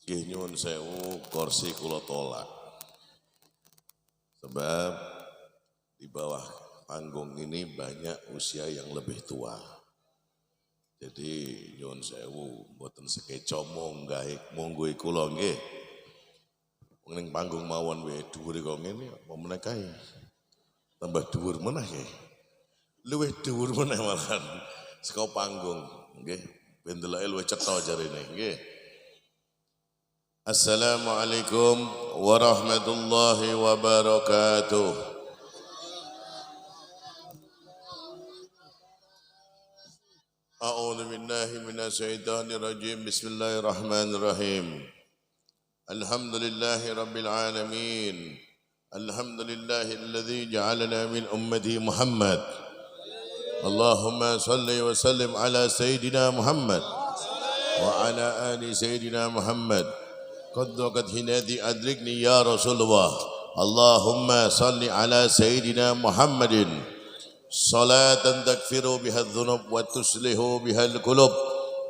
Nggih nyuwun sewu kursi kula tolak. Sebab di bawah panggung ini banyak usia yang lebih tua. Jadi nyuwun sewu mboten sekeca monggo kula nggih. Ning panggung mawon wae dhuwure kok ngene apa menika tambah dhuwur meneh nggih. Luwih dhuwur meneh malahan saka panggung nggih. Ben deloke luwih cetha jarene nggih. Assalamualaikum warahmatullahi wabarakatuh. A'udzu billahi minasy syaithanir rajim. Bismillahirrahmanirrahim. Alhamdulillahi rabbil alamin. Alhamdulillahilladzi ja'alana min ummati Muhammad. Allahumma salli wa sallim ala sayyidina Muhammad wa ala ali sayyidina Muhammad. Qad hinadi adrikni ya Rasulullah. Allahumma salli ala sayyidina Muhammadin salatan takfiru biha dhunub wa tuslihu biha al-qulub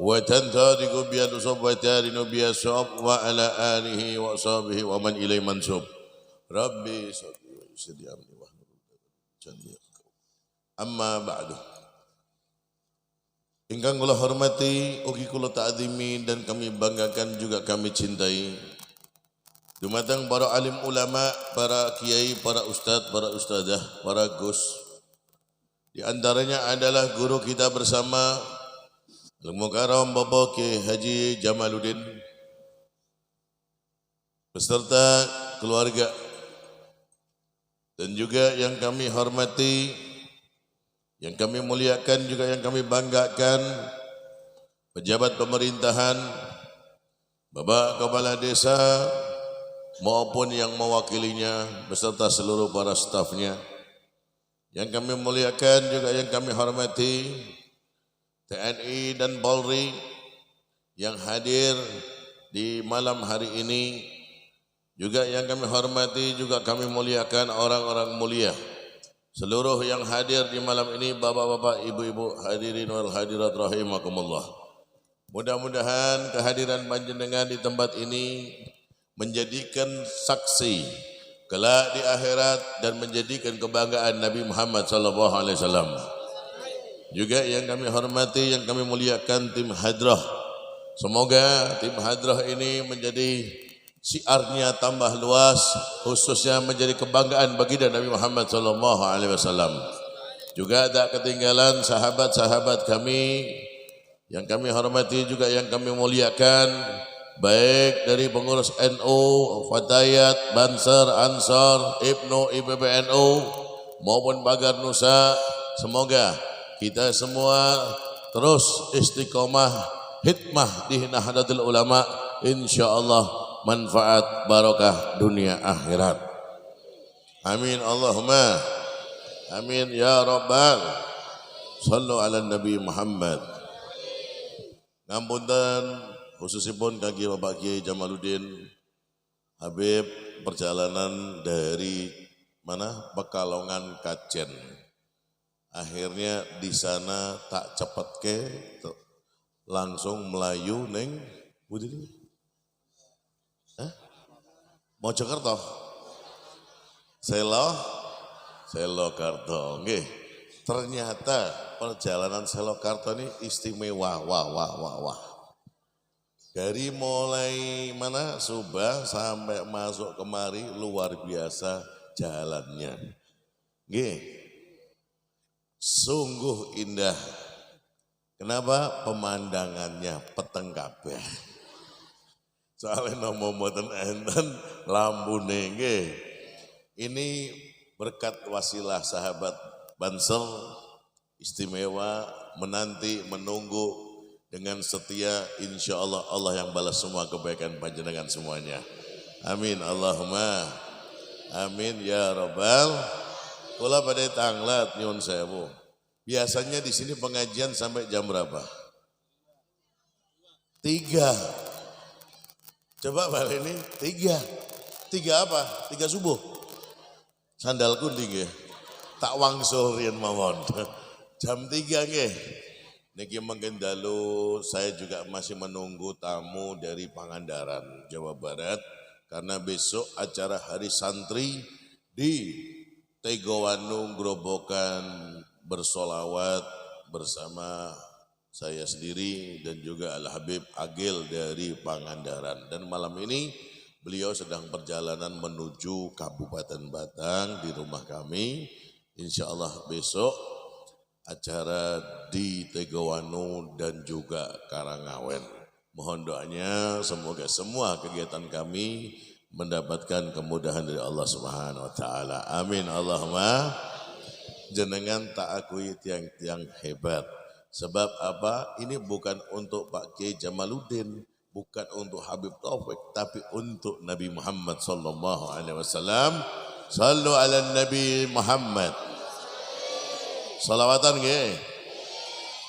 wa tantadiku biha al-usub wa tarinu biha al-su'ab wa ala alihi wa sahbihi wa man ilai mansub. Rabbi salli wa salli amni wa hlul. Amma ba'du. Ingkang kula hormati, ugi kula ta'zimi dan kami banggakan juga kami cintai. Dumateng para alim ulama, para kiai, para ustadz, para ustadzah, para gus. Di antaranya adalah guru kita bersama Al-Mukarram Bapak Kiai Haji Jamaluddin beserta keluarga dan juga yang kami hormati, yang kami muliakan juga yang kami banggakan, pejabat pemerintahan, Bapak Kepala Desa maupun yang mewakilinya beserta seluruh para stafnya. Yang kami muliakan juga yang kami hormati, TNI dan Polri yang hadir di malam hari ini. Juga yang kami hormati juga kami muliakan orang-orang mulia. Seluruh yang hadir di malam ini, bapak-bapak, ibu-ibu, hadirin wal hadirat rahimakumullah. Mudah-mudahan kehadiran panjenengan di tempat ini menjadikan saksi kelak di akhirat dan menjadikan kebanggaan Nabi Muhammad SAW. Juga yang kami hormati, yang kami muliakan tim hadrah. Semoga tim hadrah ini menjadi siarnya tambah luas, khususnya menjadi kebanggaan baginda Nabi Muhammad SAW. Juga tak ketinggalan sahabat-sahabat kami yang kami hormati juga yang kami muliakan, baik dari pengurus NU, Fatayat, Banser, Ansor, IPNU, IPPNU maupun Pagar Nusa. Semoga kita semua terus istiqomah hikmah di Nahdlatul Ulama, insyaallah manfaat barokah dunia akhirat. Amin Allahumma amin ya rabbal. Sallu ala Nabi Muhammad. Ngapunten khususipun kaki Bapak Kiai Jamaluddin Habib, perjalanan dari mana? Pekalongan Kajen. Akhirnya di sana tak cepet ke langsung melayu neng Budi. Mojokerto. Selokarto. Nggih. Ternyata perjalanan Selokarto ini istimewa. Wah. Dari mulai mana Subah sampai masuk kemari luar biasa jalannya. Nggih. Sungguh indah. Kenapa? Pemandangannya peteng kabeh. Soalnya nomo mboten enten lambune nggih. Ini berkat wasilah sahabat Bansel istimewa, menanti, menunggu dengan setia, insya Allah Allah yang balas semua kebaikan panjenengan semuanya. Amin Allahumma amin ya rabbal. Kula pada tanglet nyuwun sewu. Biasanya di sini pengajian sampai jam berapa? 3. Coba balik ini 3 apa? 3 subuh. Sandal kuning ya. Tak wangsul riyen mawon. Jam 3 nggih. Niki menggendalu, saya juga masih menunggu tamu dari Pangandaran, Jawa Barat. Karena besok acara Hari Santri di Tegowanu Grobogan bersolawat bersama saya sendiri dan juga Al-Habib Agil dari Pangandaran. Dan malam ini beliau sedang perjalanan menuju Kabupaten Batang di rumah kami. Insya Allah besok acara di Tegowanu dan juga Karangawen. Mohon doanya semoga semua kegiatan kami mendapatkan kemudahan dari Allah Subhanahu wa taala. Amin Allahumma. Jenengan tak akui tiang-tiang hebat. Sebab apa? Ini bukan untuk Pak Kiai Jamaluddin, bukan untuk Habib Taufik, tapi untuk Nabi Muhammad sallallahu alaihi wasallam. Sallu ala Nabi Muhammad. Salawatan nggih.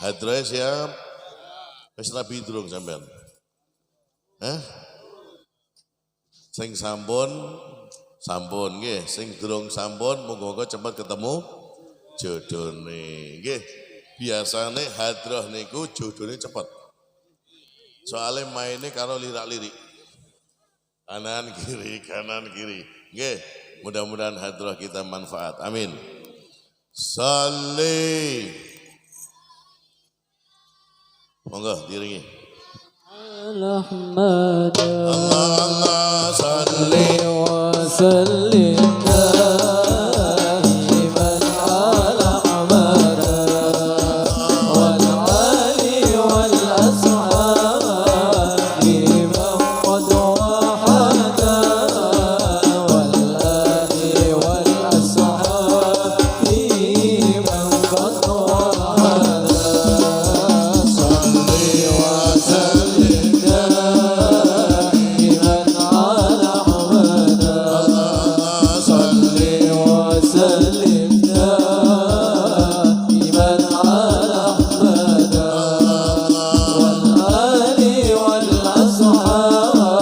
Hadroe siap. Wis rabi durung sampean? Hah? Sing sampun nggih, sing durung sampun monggo cepat ketemu jodone. Nggih. Biasane hadroh niku jodone cepet. Soale maine karo lirak-lirik. Kanan kiri. Nggih. Mudah-mudahan hadroh kita manfaat. Amin. Salli. Monggo diringi. Muhammad Allah salli wa sallim daiman ala Ahmad wal ali wal ashabi man qad wahada wal ali wal ashabi man qad wahada salli wa sallim daiman ala Ahmad salli wa sallim daiman ala Ahmad wal ali wal ashabi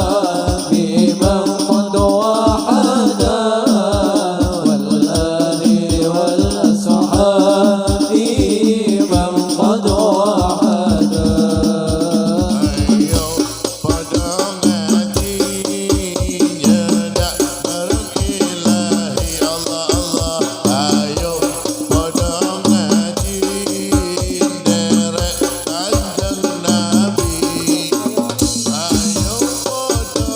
man qad wahada wal ali wal ashabi man qad wahada. ayo pada ngaji nyedak bareng ilahi Allah Allah. Ayo pada ngaji derek kanjeng Nabi. Ayo pada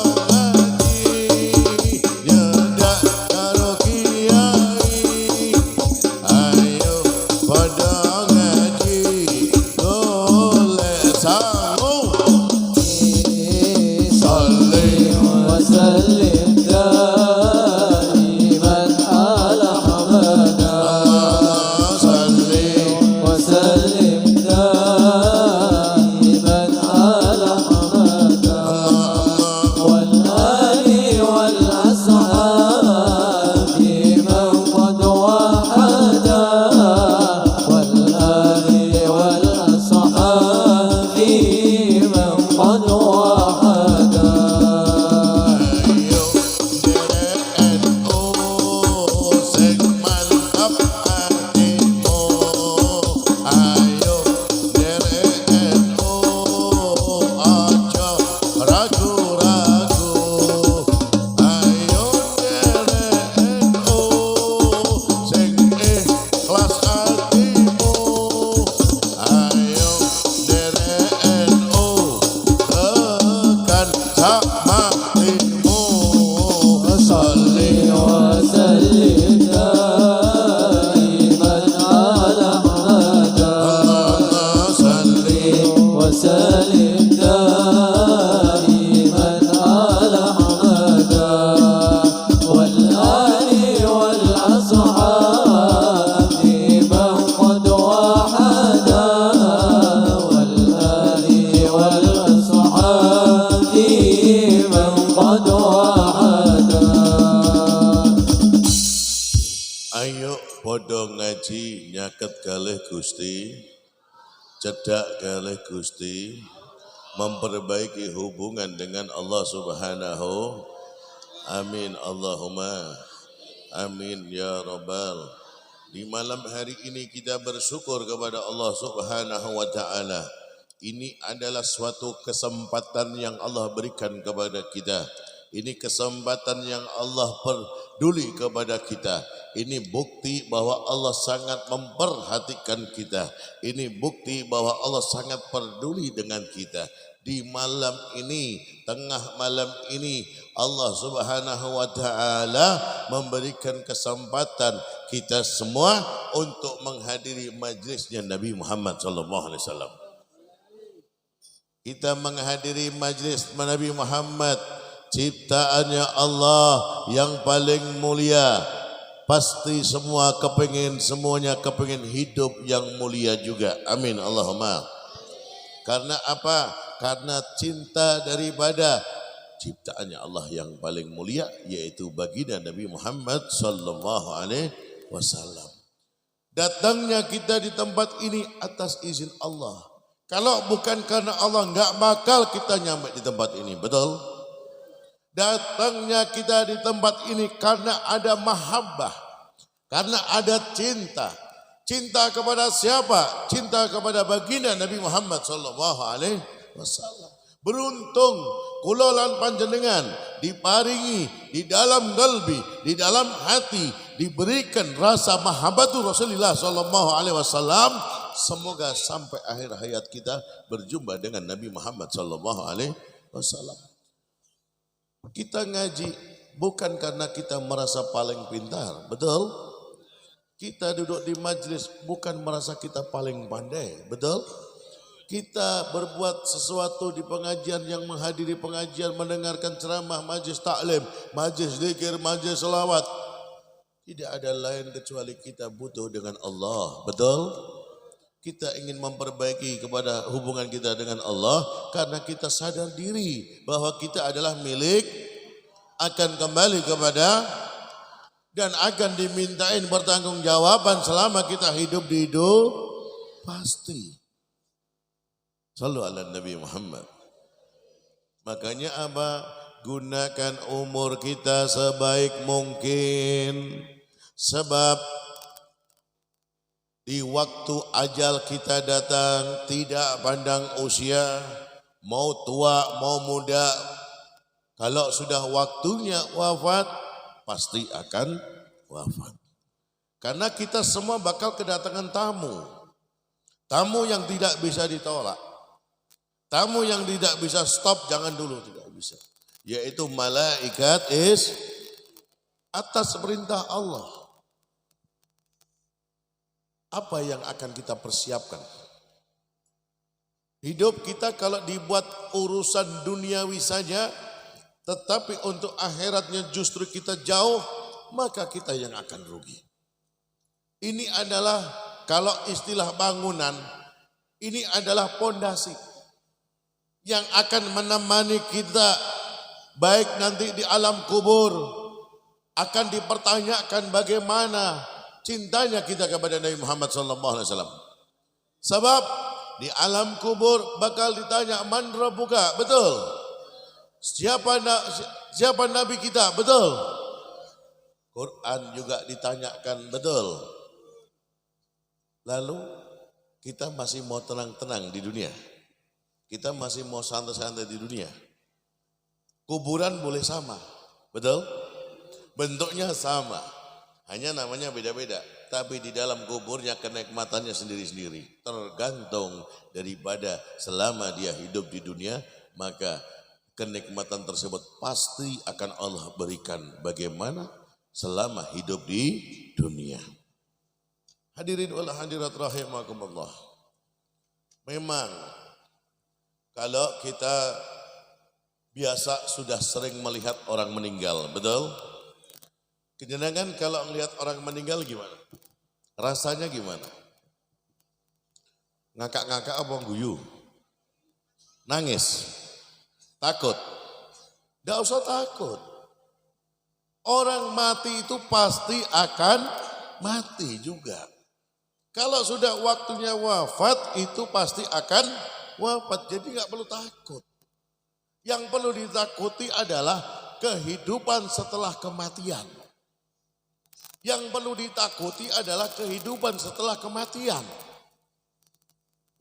ngaji nyedak karo kiai. Ayo pada ngaji golek sangu. Salli wa sallim daiman ala Ahmad salli wa sallim daiman ala Ahmad wal ali wal ashabi man qad wahada wal ali wal ashabi man qad wahada. ayo derek NU sing mantap hatimu. Ayo derek NU aja ragu-ragu. Ayo derek NU sing ikhlas hatimu. Ayo derek NU tekan sak matimu. Salli wa sallim daiman ala Ahmad salli wa sallim daiman ala Ahmad wal ali wal ashabi man qad wahada wal ali wal ashabi man qad wahada. ayo padha ngaji nyaket kalih Gusti, cedak kalih Gusti, memperbaiki hubungan dengan Allah Subhanahu. Amin Allahumma amin ya rabbal Di malam hari ini kita bersyukur kepada Allah Subhanahu wa taala. Ini adalah suatu kesempatan yang Allah berikan kepada kita. Ini kesempatan yang Allah peduli kepada kita. Ini bukti bahwa Allah sangat memperhatikan kita. Ini bukti bahwa Allah sangat peduli dengan kita. Di malam ini, tengah malam ini, Allah Subhanahu wa taala memberikan kesempatan kita semua untuk menghadiri majlisnya Nabi Muhammad sallallahu alaihi wasallam. Kita menghadiri majlis Nabi Muhammad, ciptaannya Allah yang paling mulia. Pasti semuanya kepingin hidup yang mulia juga. Amin Allahumma. Karena apa? Karena cinta daripada ciptaannya Allah yang paling mulia, yaitu baginda Nabi Muhammad sallallahu alaihi wasallam. Datangnya kita di tempat ini atas izin Allah. Kalau bukan karena Allah, enggak bakal kita nyampe di tempat ini, betul? Datangnya kita di tempat ini karena ada mahabbah, karena ada cinta. Cinta kepada siapa? Cinta kepada baginda Nabi Muhammad sallallahu alaihi wasallam. Beruntung kula lan panjenengan diparingi di dalam qalbi, di dalam hati diberikan rasa mahabbatur Rasulullah sallallahu alaihi wasallam. Semoga sampai akhir hayat kita berjumpa dengan Nabi Muhammad sallallahu alaihi wasallam. Kita ngaji bukan karena kita merasa paling pintar, betul? Kita duduk di majlis bukan merasa kita paling pandai, betul? Kita berbuat sesuatu di pengajian, yang menghadiri pengajian, mendengarkan ceramah, majlis taklim, majlis zikir, majlis selawat. Tidak ada lain kecuali kita butuh dengan Allah, betul? Kita ingin memperbaiki kepada hubungan kita dengan Allah karena kita sadar diri bahwa kita adalah milik, akan kembali kepada dan akan dimintain pertanggungjawaban selama kita hidup di hidup pasti. Sallu ala Nabi Muhammad. Makanya apa? Gunakan umur kita sebaik mungkin. Sebab di waktu ajal kita datang tidak pandang usia, mau tua mau muda. Kalau sudah waktunya wafat, pasti akan wafat. Karena kita semua bakal kedatangan tamu. Tamu yang tidak bisa ditolak. Tamu yang tidak bisa stop, jangan dulu, tidak bisa. Yaitu malaikat atas perintah Allah. Apa yang akan kita persiapkan? Hidup kita kalau dibuat urusan duniawi saja, tetapi untuk akhiratnya justru kita jauh, maka kita yang akan rugi. Ini adalah, kalau istilah bangunan, ini adalah pondasi yang akan menemani kita baik nanti di alam kubur. Akan dipertanyakan bagaimana cintanya kita kepada Nabi Muhammad SAW. Sebab di alam kubur bakal ditanya, man rabbuka, betul? Siapa Nabi kita, betul? Quran juga ditanyakan, betul? Lalu kita masih mau tenang-tenang di dunia? Kita masih mau santai-santai di dunia? Kuburan boleh sama, betul? Bentuknya sama, hanya namanya beda-beda. Tapi di dalam kuburnya kenikmatannya sendiri-sendiri. Tergantung daripada selama dia hidup di dunia, maka kenikmatan tersebut pasti akan Allah berikan bagaimana selama hidup di dunia. Hadirin wal hadirat rahimakumullah. Memang kalau kita biasa sudah sering melihat orang meninggal, betul? Kejenengan kalau melihat orang meninggal gimana? Rasanya gimana? Ngakak-ngakak apa guyu? Nangis? Takut? Tidak usah takut. Orang mati itu pasti akan mati juga. Kalau sudah waktunya wafat itu pasti akan wafat. Jadi nggak perlu takut. Yang perlu ditakuti adalah kehidupan setelah kematian. Yang perlu ditakuti adalah kehidupan setelah kematian.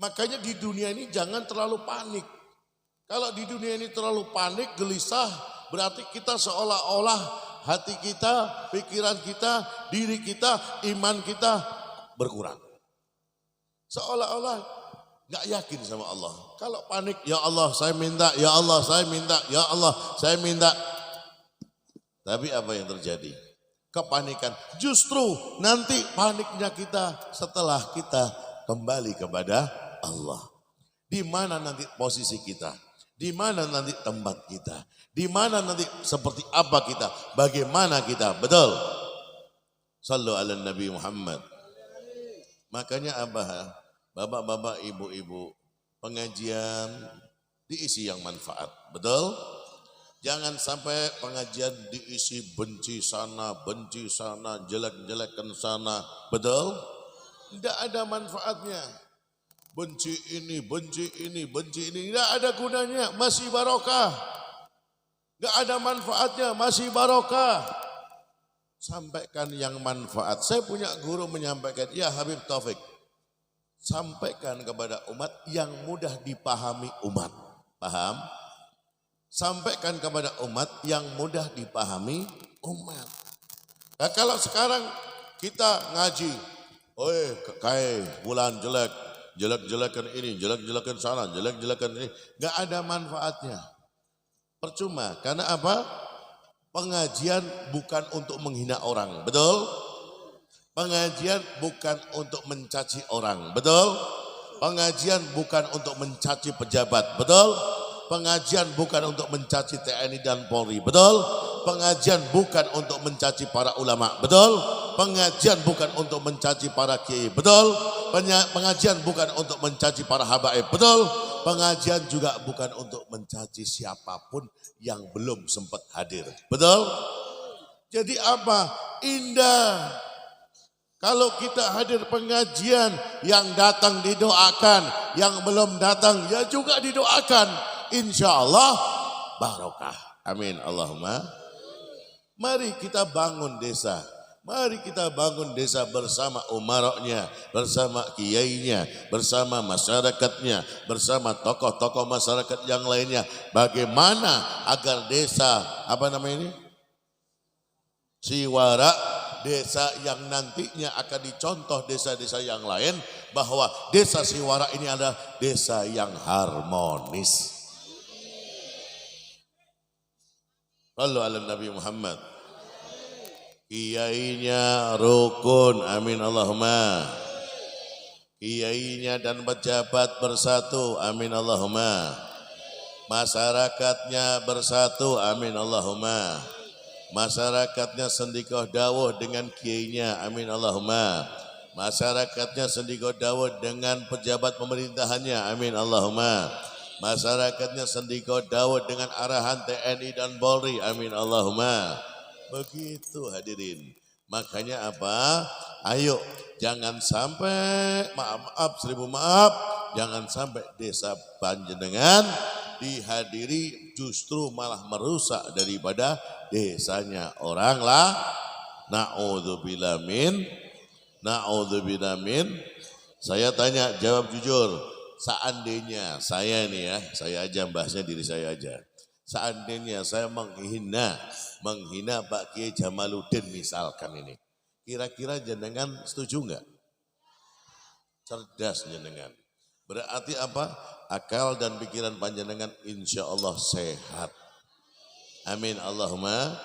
Makanya di dunia ini jangan terlalu panik. Kalau di dunia ini terlalu panik, gelisah, berarti kita seolah-olah hati kita, pikiran kita, diri kita, iman kita berkurang. Seolah-olah gak yakin sama Allah. Kalau panik, ya Allah saya minta, ya Allah saya minta, ya Allah saya minta. Tapi apa yang terjadi? Kepanikan. Justru nanti paniknya kita setelah kita kembali kepada Allah. Di mana nanti posisi kita? Di mana nanti tempat kita? Di mana nanti seperti apa kita? Bagaimana kita? Betul? Sallu ala Nabi Muhammad. Makanya Abah, bapak-bapak, ibu-ibu, pengajian diisi yang manfaat. Betul? Jangan sampai pengajian diisi benci sana, jelek-jelekan sana. Betul? Tidak ada manfaatnya. Benci ini. Tidak ada gunanya, masih barokah. Tidak ada manfaatnya, masih barokah. Sampaikan yang manfaat. Saya punya guru menyampaikan, ya Habib Taufik. Sampaikan kepada umat yang mudah dipahami umat. Paham? Sampaikan kepada umat yang mudah dipahami umat. Nah, kalau sekarang kita ngaji, bulan jelek-jelekan ini, jelek-jelekan sana, jelek-jelekan ini, gak ada manfaatnya. Percuma, karena apa? Pengajian bukan untuk menghina orang, betul? Pengajian bukan untuk mencaci orang, betul? Pengajian bukan untuk mencaci pejabat, betul? Pengajian bukan untuk mencaci TNI dan Polri, betul? Pengajian bukan untuk mencaci para ulama, betul? Pengajian bukan untuk mencaci para kiai, betul? Pengajian bukan untuk mencaci para habaib, betul? Pengajian juga bukan untuk mencaci siapapun yang belum sempat hadir, betul? Jadi apa? Indah. Kalau kita hadir pengajian, yang datang didoakan, yang belum datang ya juga didoakan. Insya Allah barokah. Amin. Allahumma. Mari kita bangun desa. Mari kita bangun desa bersama umaroknya, bersama kiainya, bersama masyarakatnya, bersama tokoh-tokoh masyarakat yang lainnya. Bagaimana agar desa, Siwara, desa yang nantinya akan dicontoh desa-desa yang lain, bahwa desa Siwara ini adalah desa yang harmonis. Sallu ala Nabi Muhammad. Kiainya rukun, amin Allahumma. Kiainya dan pejabat bersatu, amin Allahumma. Masyarakatnya bersatu, amin Allahumma. Masyarakatnya sendikoh dawuh dengan kiainya, amin Allahumma. Masyarakatnya sendikoh dawuh dengan pejabat pemerintahannya, amin Allahumma. Masyarakatnya sendikoh dawuh dengan arahan TNI dan Polri, amin Allahumma. Begitu hadirin. Makanya apa? Ayo jangan sampai, seribu maaf, jangan sampai desa Panjenengan dihadiri justru malah merusak daripada desanya orang lah. Na'udzubillah min. Saya tanya, jawab jujur. Seandainya saya nih ya, saya aja bahasnya diri saya aja. Seandainya saya menghina Pak Kiai Jamaluddin misalkan ini. Kira-kira jenengan setuju enggak? Cerdas jenengan. Berarti apa? Akal dan pikiran panjenengan insya Allah sehat. Amin Allahumma.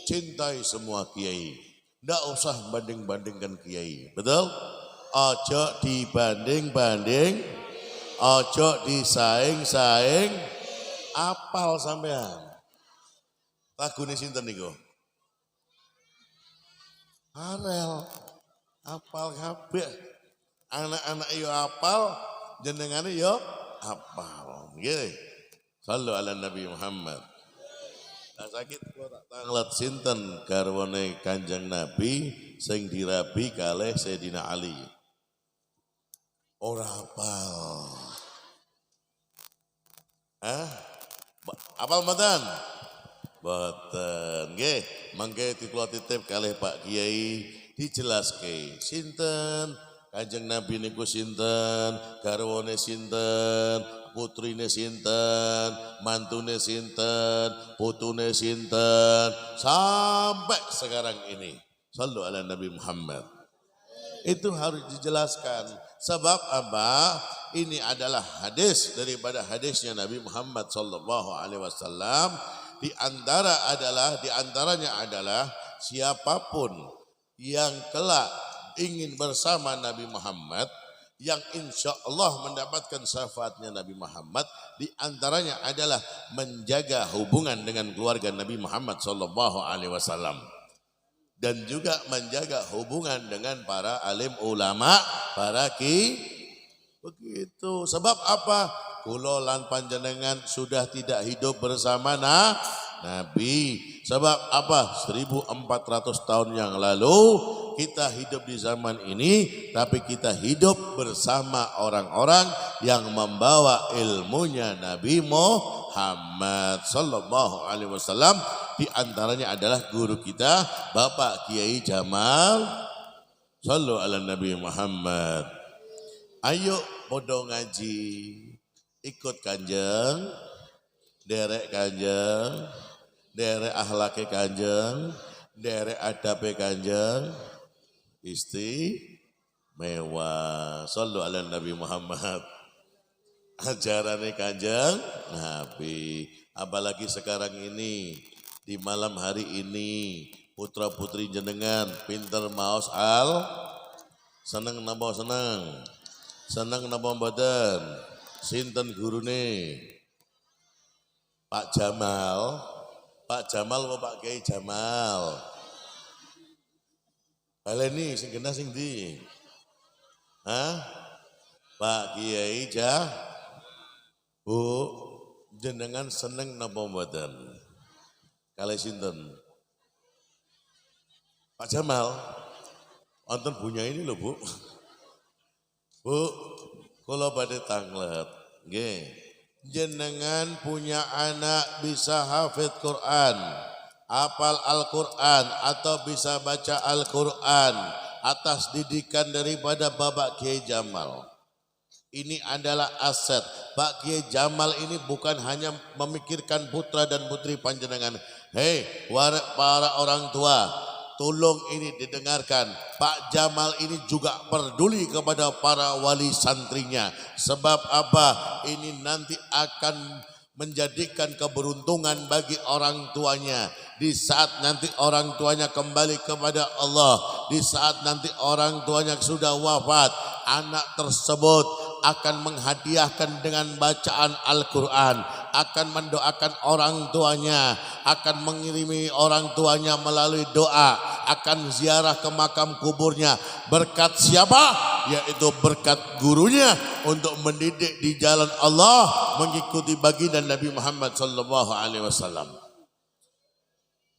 Cintai semua kiai. Enggak usah banding-bandingkan kiai. Betul? Ojo dibanding-banding. Ojo disaing-saing. Apal sampean. Lagune sinten niku? Arel. Apal kabeh. Anak-anak yo apal, jenengane yo apal. Nggih. Sallu ala Nabi Muhammad. Sakit kula tak tanglet sinten garwane Kanjeng Nabi sing dirabi kalih Sayyidina Ali. Ora apal. Apal mboten? Boten, nggih. mangke kula titip kalih Pak Kiai dijelaske sinten Kanjeng Nabi niku sinten, garwane sinten, putrine sinten, mantune sinten, putune sinten, sampai sekarang ini. Shallu ala Nabi Muhammad. Itu harus dijelaskan. Sebab apa? Ini adalah hadis daripada hadisnya Nabi Muhammad sallallahu alaihi wasallam. Di antaranya adalah siapapun yang kelak ingin bersama Nabi Muhammad, yang insya Allah mendapatkan syafaatnya Nabi Muhammad, di antaranya adalah menjaga hubungan dengan keluarga Nabi Muhammad sallallahu alaihi wasallam dan juga menjaga hubungan dengan para alim ulama, para begitu. Sebab apa? Kula lan panjenengan sudah tidak hidup bersama Nabi. Sebab apa? 1400 tahun yang lalu kita hidup di zaman ini, tapi kita hidup bersama orang-orang yang membawa ilmunya Nabi Muhammad sallallahu alaihi wasallam. Di antaranya adalah guru kita Bapak Kiai Jamal. Sallu ala Nabi Muhammad. Ayo podo ngaji, ikut Kanjeng, derek Kanjeng, derek akhlake Kanjeng, derek adabe Kanjeng, istimewa. Sallu ala Nabi Muhammad. Ajarannya Kanjeng Nabi. Apalagi sekarang ini, di malam hari ini, putra putri jenengan pinter maos seneng napa seneng. Seneng napa mboten? Sinten gurune? Pak Jamal. Pak Jamal apa Pak Kiai Jamal? Baleni sing kena sing ndi? Hah? Pak Kiai Bu, jenengan seneng napa mboten? Kalih sinten? Pak Jamal. Wonten bunya ini lho, Bu. Bu, kula badhe tanglet. Nggih. Jenengan punya anak bisa hafid Quran, hafal Al-Quran atau bisa baca Al-Quran atas didikan daripada Bapak Kiai Jamal. Ini adalah aset. Pak Kiai Jamal ini bukan hanya memikirkan putra dan putri panjenengan. Hei, para orang tua, tolong ini didengarkan. Pak Jamal ini juga peduli kepada para wali santrinya. Sebab apa? Ini nanti akan menjadikan keberuntungan bagi orang tuanya. Di saat nanti orang tuanya kembali kepada Allah, di saat nanti orang tuanya sudah wafat, anak tersebut akan menghadiahkan dengan bacaan Al-Quran, akan mendoakan orang tuanya, akan mengirimi orang tuanya melalui doa, akan ziarah ke makam kuburnya. Berkat siapa? Yaitu berkat gurunya untuk mendidik di jalan Allah, mengikuti baginda Nabi Muhammad sallallahu alaihi wasallam.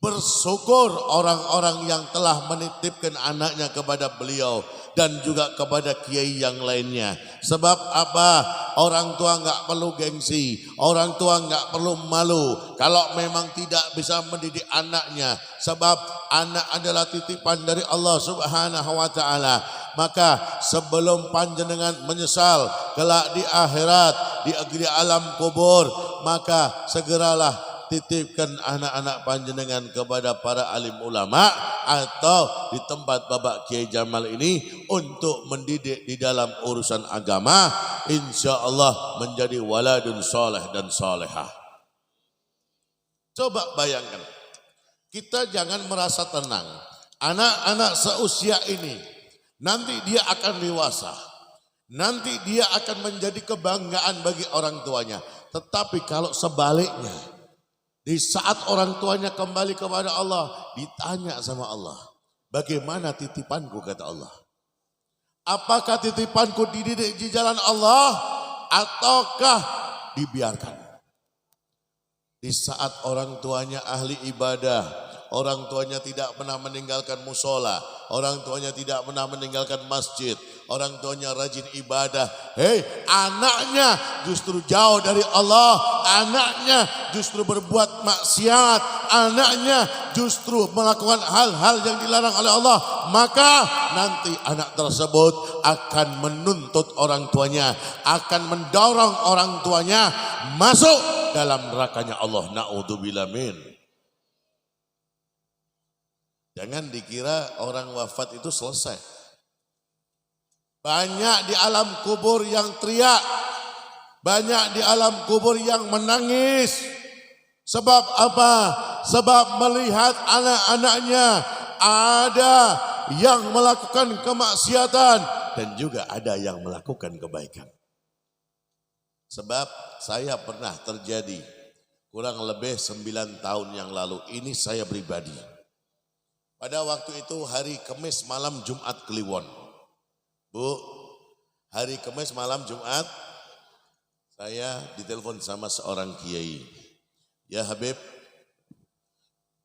Bersyukur orang-orang yang telah menitipkan anaknya kepada beliau dan juga kepada kiai yang lainnya. Sebab apa? Orang tua enggak perlu gengsi, orang tua enggak perlu malu kalau memang tidak bisa mendidik anaknya. Sebab anak adalah titipan dari Allah Subhanahu wa taala. Maka sebelum panjenengan menyesal kelak di akhirat, di alam kubur, maka segeralah titipkan anak-anak panjenengan kepada para alim ulama atau di tempat Bapak Kiai Jamal ini untuk mendidik di dalam urusan agama, insya Allah menjadi waladun soleh dan solehah. Coba bayangkan, kita jangan merasa tenang. Anak-anak seusia ini nanti dia akan dewasa, nanti dia akan menjadi kebanggaan bagi orang tuanya. Tetapi kalau sebaliknya, di saat orang tuanya kembali kepada Allah, ditanya sama Allah, bagaimana titipanku, kata Allah. Apakah titipanku dididik di jalan Allah ataukah dibiarkan? Di saat orang tuanya ahli ibadah, orang tuanya tidak pernah meninggalkan musola, orang tuanya tidak pernah meninggalkan masjid, orang tuanya rajin ibadah. Hei, anaknya justru jauh dari Allah, anaknya justru berbuat maksiat, anaknya justru melakukan hal-hal yang dilarang oleh Allah, maka nanti anak tersebut akan menuntut orang tuanya, akan mendorong orang tuanya masuk dalam nerakanya Allah. Na'udzubillah min. Jangan dikira orang wafat itu selesai. Banyak di alam kubur yang teriak. Banyak di alam kubur yang menangis. Sebab apa? Sebab melihat anak-anaknya ada yang melakukan kemaksiatan dan juga ada yang melakukan kebaikan. Sebab saya pernah terjadi kurang lebih 9 tahun yang lalu. Ini saya pribadi. Pada waktu itu hari Kamis malam Jumat Kliwon. Bu, hari Kamis malam Jumat saya ditelepon sama seorang kiai. Ya Habib,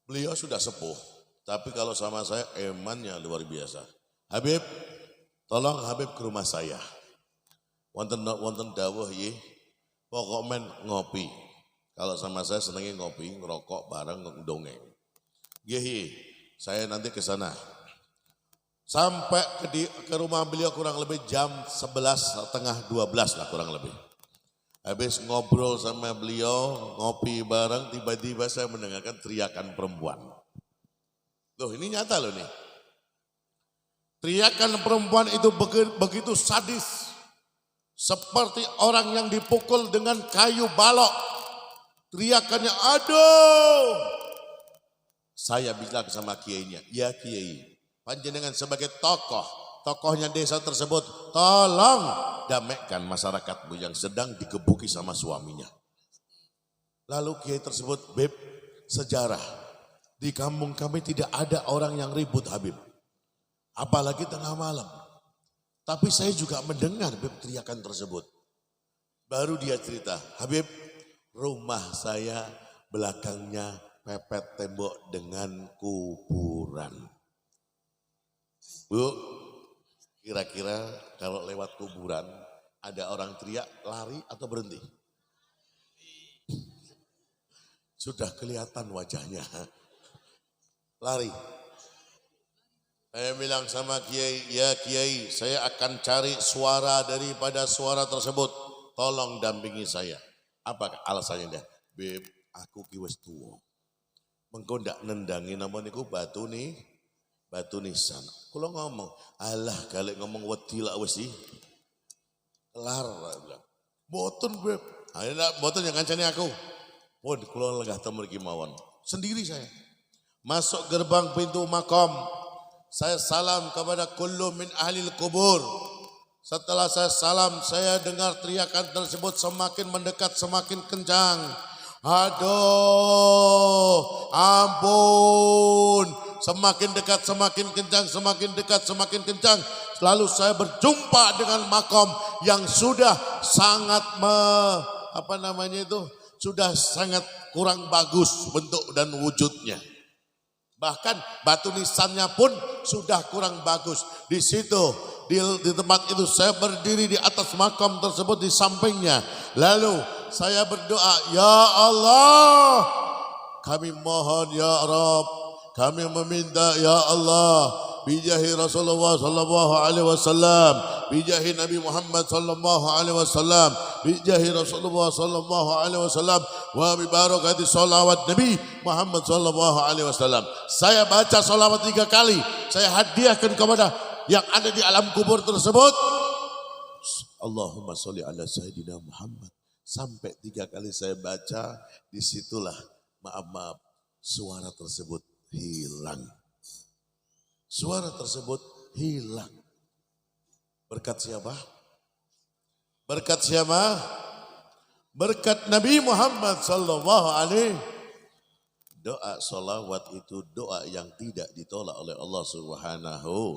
beliau sudah sepuh. Tapi kalau sama saya emannya luar biasa. Habib, tolong Habib ke rumah saya. Wonten dawuh ye, pokok men ngopi. Kalau sama saya senengnya ngopi, ngerokok bareng dongeng. Ye, saya nanti ke sana. Sampai ke rumah beliau kurang lebih jam 11:30, 12 lah kurang lebih. Habis ngobrol sama beliau, ngopi bareng, tiba-tiba saya mendengarkan teriakan perempuan. Loh, ini nyata loh nih. Teriakan perempuan itu begitu sadis. Seperti orang yang dipukul dengan kayu balok. Teriakannya, aduh. Saya bilang sama kiainya, ya kiai, panjenengan sebagai tokohnya desa tersebut, tolong damaikan masyarakatmu yang sedang digebuki sama suaminya. Lalu kiai tersebut, Beb, sejarah, di kampung kami tidak ada orang yang ribut Habib, apalagi tengah malam. Tapi saya juga mendengar Beb teriakan tersebut. Baru dia cerita, Habib, rumah saya belakangnya mepet tembok dengan kuburan. Bu, kira-kira kalau lewat kuburan ada orang teriak, lari atau berhenti? Sudah kelihatan wajahnya. Lari. Saya bilang sama kiai, ya kiai, saya akan cari suara daripada suara tersebut. Tolong dampingi saya. Apa alasannya dia? Beb, aku ki wis tuwa. Mengko ndak nendangi napa niku batu nisan. Kula ngomong, alah galek ngomong wedi lak wis iki. Kelar bilang. Mboten, Beb. Ayo ndak mboten yang kancane aku. Pun kula lenggah temu mriki mawon. Sendiri saya. Masuk gerbang pintu makom. Saya salam kepada kullu min ahlil kubur. Setelah saya salam, saya dengar teriakan tersebut semakin mendekat, semakin kencang. Aduh, ampun. Semakin dekat, semakin kencang, semakin dekat, semakin kencang. Lalu saya berjumpa dengan makom yang sudah sangat, sudah sangat kurang bagus bentuk dan wujudnya. Bahkan batu nisannya pun sudah kurang bagus. Di situ, di tempat itu saya berdiri di atas makam tersebut di sampingnya. Lalu saya berdoa, ya Allah, kami mohon ya Rabb, kami meminta ya Allah, bijahi Rasulullah sallallahu alaihi wasallam, bijahi Nabi Muhammad sallallahu alaihi wasallam, bijahi Rasulullah sallallahu alaihi wasallam, wa bi barakati sholawat Nabi Muhammad sallallahu alaihi wasallam. Saya baca sholawat 3 kali, saya hadiahkan kepada yang ada di alam kubur tersebut. Allahumma sholli ala sayyidina Muhammad. Sampai 3 kali saya baca, disitulah maaf suara tersebut hilang. Suara tersebut hilang. Berkat siapa? Berkat siapa? Berkat Nabi Muhammad sallallahu alaihi. Doa salawat itu doa yang tidak ditolak oleh Allah Subhanahu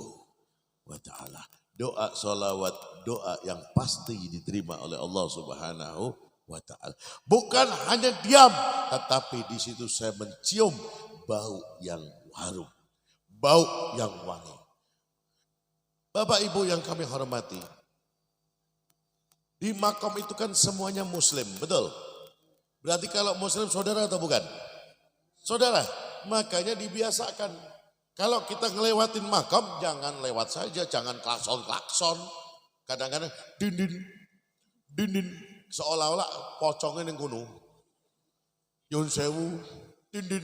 wa ta'ala. Doa salawat, doa yang pasti diterima oleh Allah Subhanahu wa ta'ala. Bukan hanya diam, tetapi di situ saya mencium bau yang harum, bau yang wangi. Bapak Ibu yang kami hormati, di makom itu kan semuanya muslim, betul? Berarti kalau muslim saudara atau bukan? Saudara, makanya dibiasakan. Kalau kita ngelewatin makom, jangan lewat saja, jangan klakson-klakson. Kadang-kadang dindin, seolah-olah pocongnya yang kuno. Yun sewu, dindin.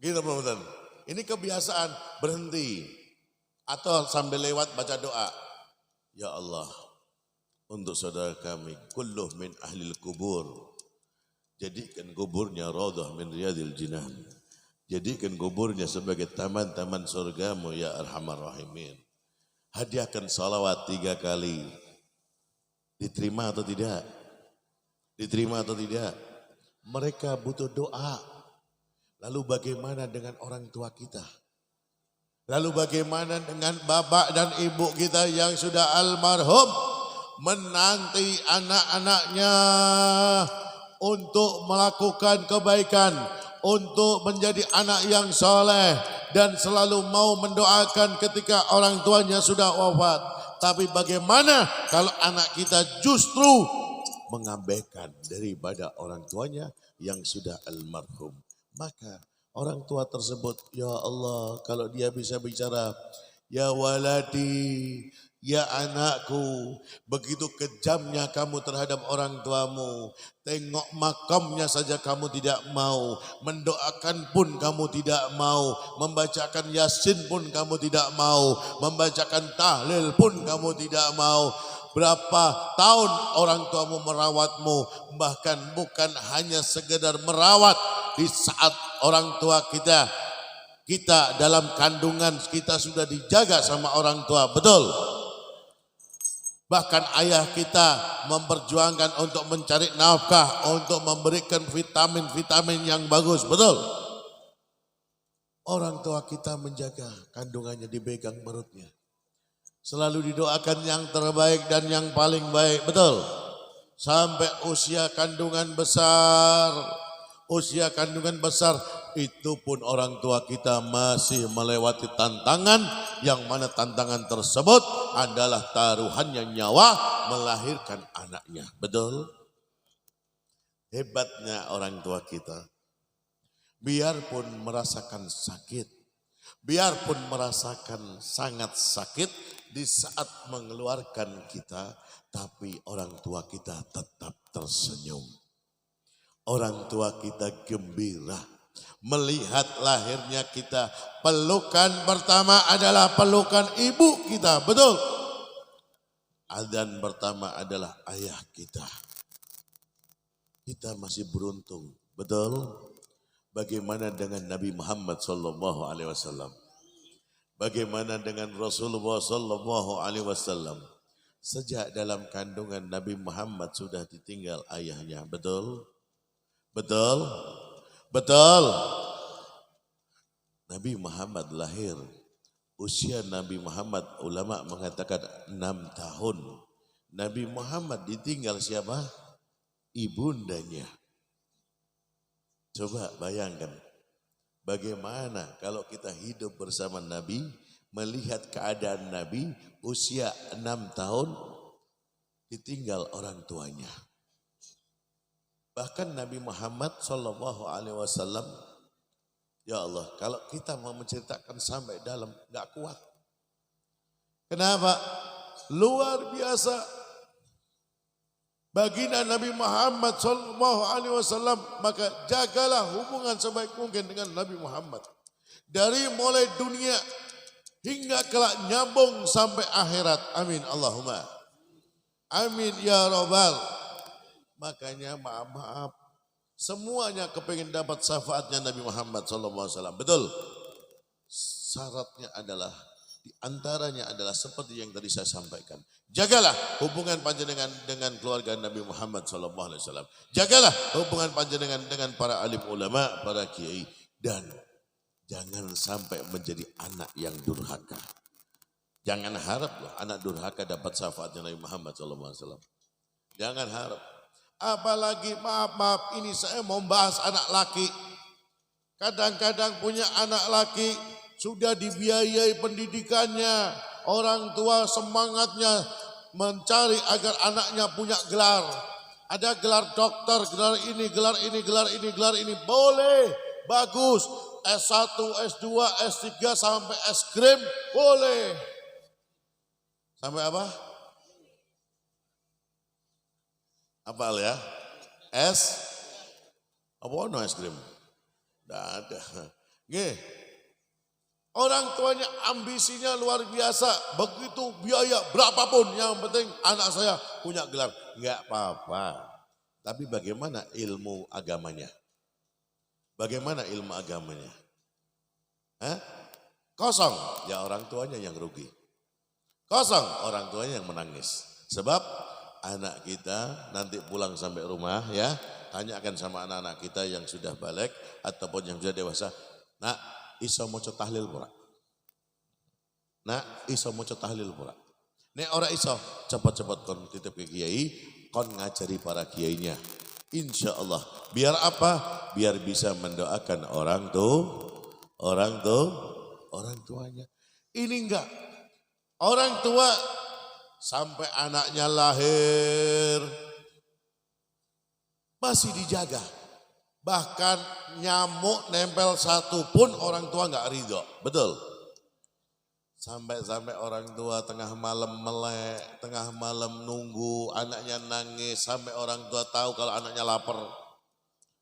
Gitu teman-teman. Ini kebiasaan, berhenti. Atau sambil lewat baca doa. Ya Allah, untuk saudara kami, kulluh min ahlil kubur. Jadikan kuburnya raudhah min riyadil jinan. Jadikan kuburnya sebagai taman-taman surgamu ya arhamar rahimin. Hadiahkan salawat 3 kali. Diterima atau tidak? Diterima atau tidak? Mereka butuh doa. Lalu bagaimana dengan orang tua kita? Lalu bagaimana dengan bapak dan ibu kita yang sudah almarhum? Menanti anak-anaknya untuk melakukan kebaikan, untuk menjadi anak yang soleh dan selalu mau mendoakan ketika orang tuanya sudah wafat. Tapi bagaimana kalau anak kita justru mengabaikan daripada orang tuanya yang sudah almarhum? Maka orang tua tersebut, ya Allah, kalau dia bisa bicara, ya waladi, ya anakku, begitu kejamnya kamu terhadap orang tuamu. Tengok makamnya saja kamu tidak mau. Mendoakan pun kamu tidak mau. Membacakan yasin pun kamu tidak mau. Membacakan tahlil pun kamu tidak mau. Berapa tahun orang tuamu merawatmu. Bahkan bukan hanya sekedar merawat. Di saat orang tua kita dalam kandungan kita sudah dijaga sama orang tua. Betul? Bahkan ayah kita memperjuangkan untuk mencari nafkah, untuk memberikan vitamin-vitamin yang bagus, betul? Orang tua kita menjaga kandungannya, dipegang perutnya. Selalu didoakan yang terbaik dan yang paling baik, betul? Sampai usia kandungan besar, itu pun orang tua kita masih melewati tantangan, yang mana tantangan tersebut adalah taruhannya nyawa melahirkan anaknya. Betul? Hebatnya orang tua kita. Biarpun merasakan sakit, biarpun merasakan sangat sakit di saat mengeluarkan kita, tapi orang tua kita tetap tersenyum. Orang tua kita gembira melihat lahirnya kita. Pelukan pertama adalah pelukan ibu kita, betul? Adzan pertama adalah ayah kita. Kita masih beruntung, betul? Bagaimana dengan Nabi Muhammad SAW? Bagaimana dengan Rasulullah SAW? Sejak dalam kandungan Nabi Muhammad sudah ditinggal ayahnya, betul? Betul? Betul? Nabi Muhammad lahir. Usia Nabi Muhammad, ulama mengatakan 6 tahun. Nabi Muhammad ditinggal siapa? Ibundanya. Coba bayangkan. Bagaimana kalau kita hidup bersama Nabi, melihat keadaan Nabi, usia 6 tahun, ditinggal orang tuanya. Bahkan Nabi Muhammad SAW, ya Allah, kalau kita mau menceritakan sampai dalam, gak kuat. Kenapa? Luar biasa. Baginda Nabi Muhammad SAW, maka jagalah hubungan sebaik mungkin dengan Nabi Muhammad. Dari mulai dunia hingga kelak nyambung sampai akhirat. Amin Allahumma. Amin ya Rabbal. Makanya maaf, semuanya kepengen dapat syafaatnya Nabi Muhammad SAW. Betul? Syaratnya adalah, diantaranya adalah seperti yang tadi saya sampaikan. Jagalah hubungan panjenengan dengan keluarga Nabi Muhammad SAW. Jagalah hubungan panjenengan dengan para alim ulama, para kiai. Dan jangan sampai menjadi anak yang durhaka. Jangan harap loh anak durhaka dapat syafaatnya Nabi Muhammad SAW. Jangan harap. Apalagi maaf ini saya mau bahas anak laki. Kadang-kadang punya anak laki sudah dibiayai pendidikannya, orang tua semangatnya mencari agar anaknya punya gelar. Ada gelar dokter, gelar ini, gelar ini, gelar ini, gelar ini. Boleh, bagus. S1, S2, S3 sampai es krim boleh. Sampai apa? Apal ya? Apa no es krim? Tidak ada. Nggih. Orang tuanya ambisinya luar biasa. Begitu biaya berapapun. Yang penting anak saya punya gelar. Enggak apa-apa. Tapi bagaimana ilmu agamanya? Bagaimana ilmu agamanya? Hah? Kosong. Ya orang tuanya yang rugi. Kosong. Orang tuanya yang menangis. Sebab anak kita nanti pulang sampai rumah ya. Tanyakan sama anak-anak kita yang sudah balik ataupun yang sudah dewasa. Nak, iso moco tahlil pura. Nak, iso moco tahlil pura. Nek ora iso, cepat-cepat kon titip ke kiai, kon ngajari para kiainya. Insya Allah. Biar apa? Biar bisa mendoakan orang tuanya. Ini enggak. Orang tua sampai anaknya lahir masih dijaga. Bahkan nyamuk nempel satu pun orang tua enggak ridho. Betul? Sampai orang tua tengah malam melek, tengah malam nunggu, anaknya nangis. Sampai orang tua tahu kalau anaknya lapar.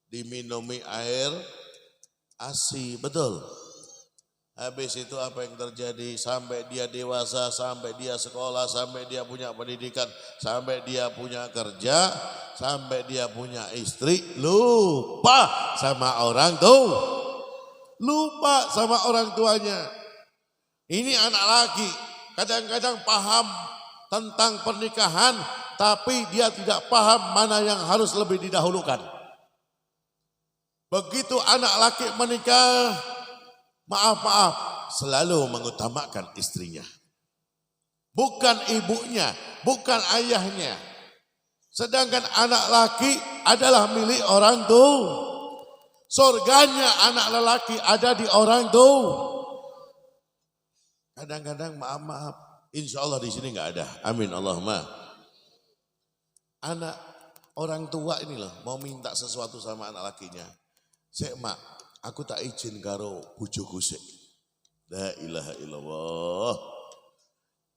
Diminumi air ASI, betul? Habis itu apa yang terjadi? Sampai dia dewasa, sampai dia sekolah, sampai dia punya pendidikan, sampai dia punya kerja, sampai dia punya istri, lupa sama orang tuanya. Ini anak laki, kadang-kadang paham tentang pernikahan, tapi dia tidak paham mana yang harus lebih didahulukan. Begitu anak laki menikah, maaf, selalu mengutamakan istrinya. Bukan ibunya, bukan ayahnya. Sedangkan anak laki adalah milik orang tua. Surganya anak lelaki ada di orang tua. Kadang-kadang maaf, insya Allah di sini nggak ada. Amin Allahumma. Anak orang tua ini loh mau minta sesuatu sama anak lakinya. Sek mak, aku tak izin karo bojoku sik. La ilaha illallah.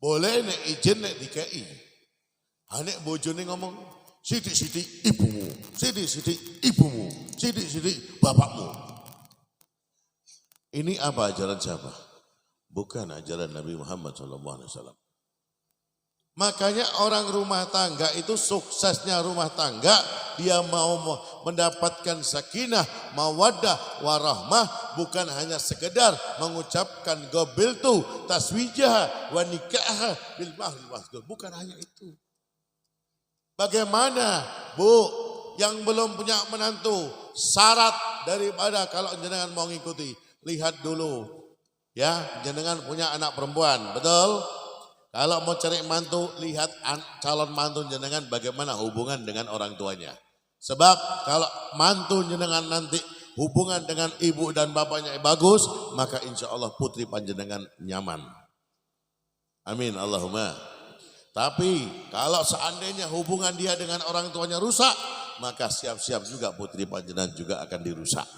Boleh nek izin nek dikei. Nek bojone ngomong, sidik-sidik ibumu, sidik-sidik ibumu, sidik-sidik bapakmu. Ini apa ajaran siapa? Bukan ajaran Nabi Muhammad SAW. Makanya orang rumah tangga itu suksesnya rumah tangga, dia mau mendapatkan sakinah, mawaddah, warahmah, bukan hanya sekedar mengucapkan gobiltu, taswijah, wa nikah, bil mahri, bukan hanya itu. Bagaimana Bu yang belum punya menantu, syarat daripada kalau jenengan mau ngikuti, lihat dulu. Ya, jenengan punya anak perempuan, betul? Kalau mau cari mantu, lihat calon mantu jenengan bagaimana hubungan dengan orang tuanya. Sebab kalau mantu jenengan nanti hubungan dengan ibu dan bapaknya bagus, maka insya Allah putri panjenengan nyaman. Amin Allahumma. Tapi kalau seandainya hubungan dia dengan orang tuanya rusak, maka siap-siap juga putri panjenengan juga akan dirusak.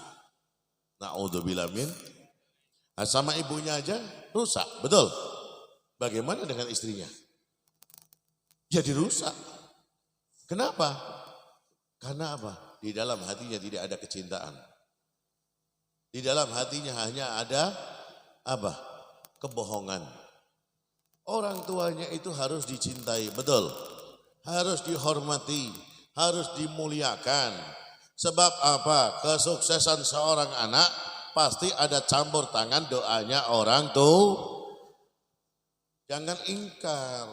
Na'udzubillah min. Nah, sama ibunya aja rusak, betul? Bagaimana dengan istrinya? Jadi rusak. Kenapa? Karena apa? Di dalam hatinya tidak ada kecintaan. Di dalam hatinya hanya ada apa? Kebohongan. Orang tuanya itu harus dicintai, betul? Harus dihormati, harus dimuliakan. Sebab apa? Kesuksesan seorang anak pasti ada campur tangan doanya orang tua. Jangan ingkar.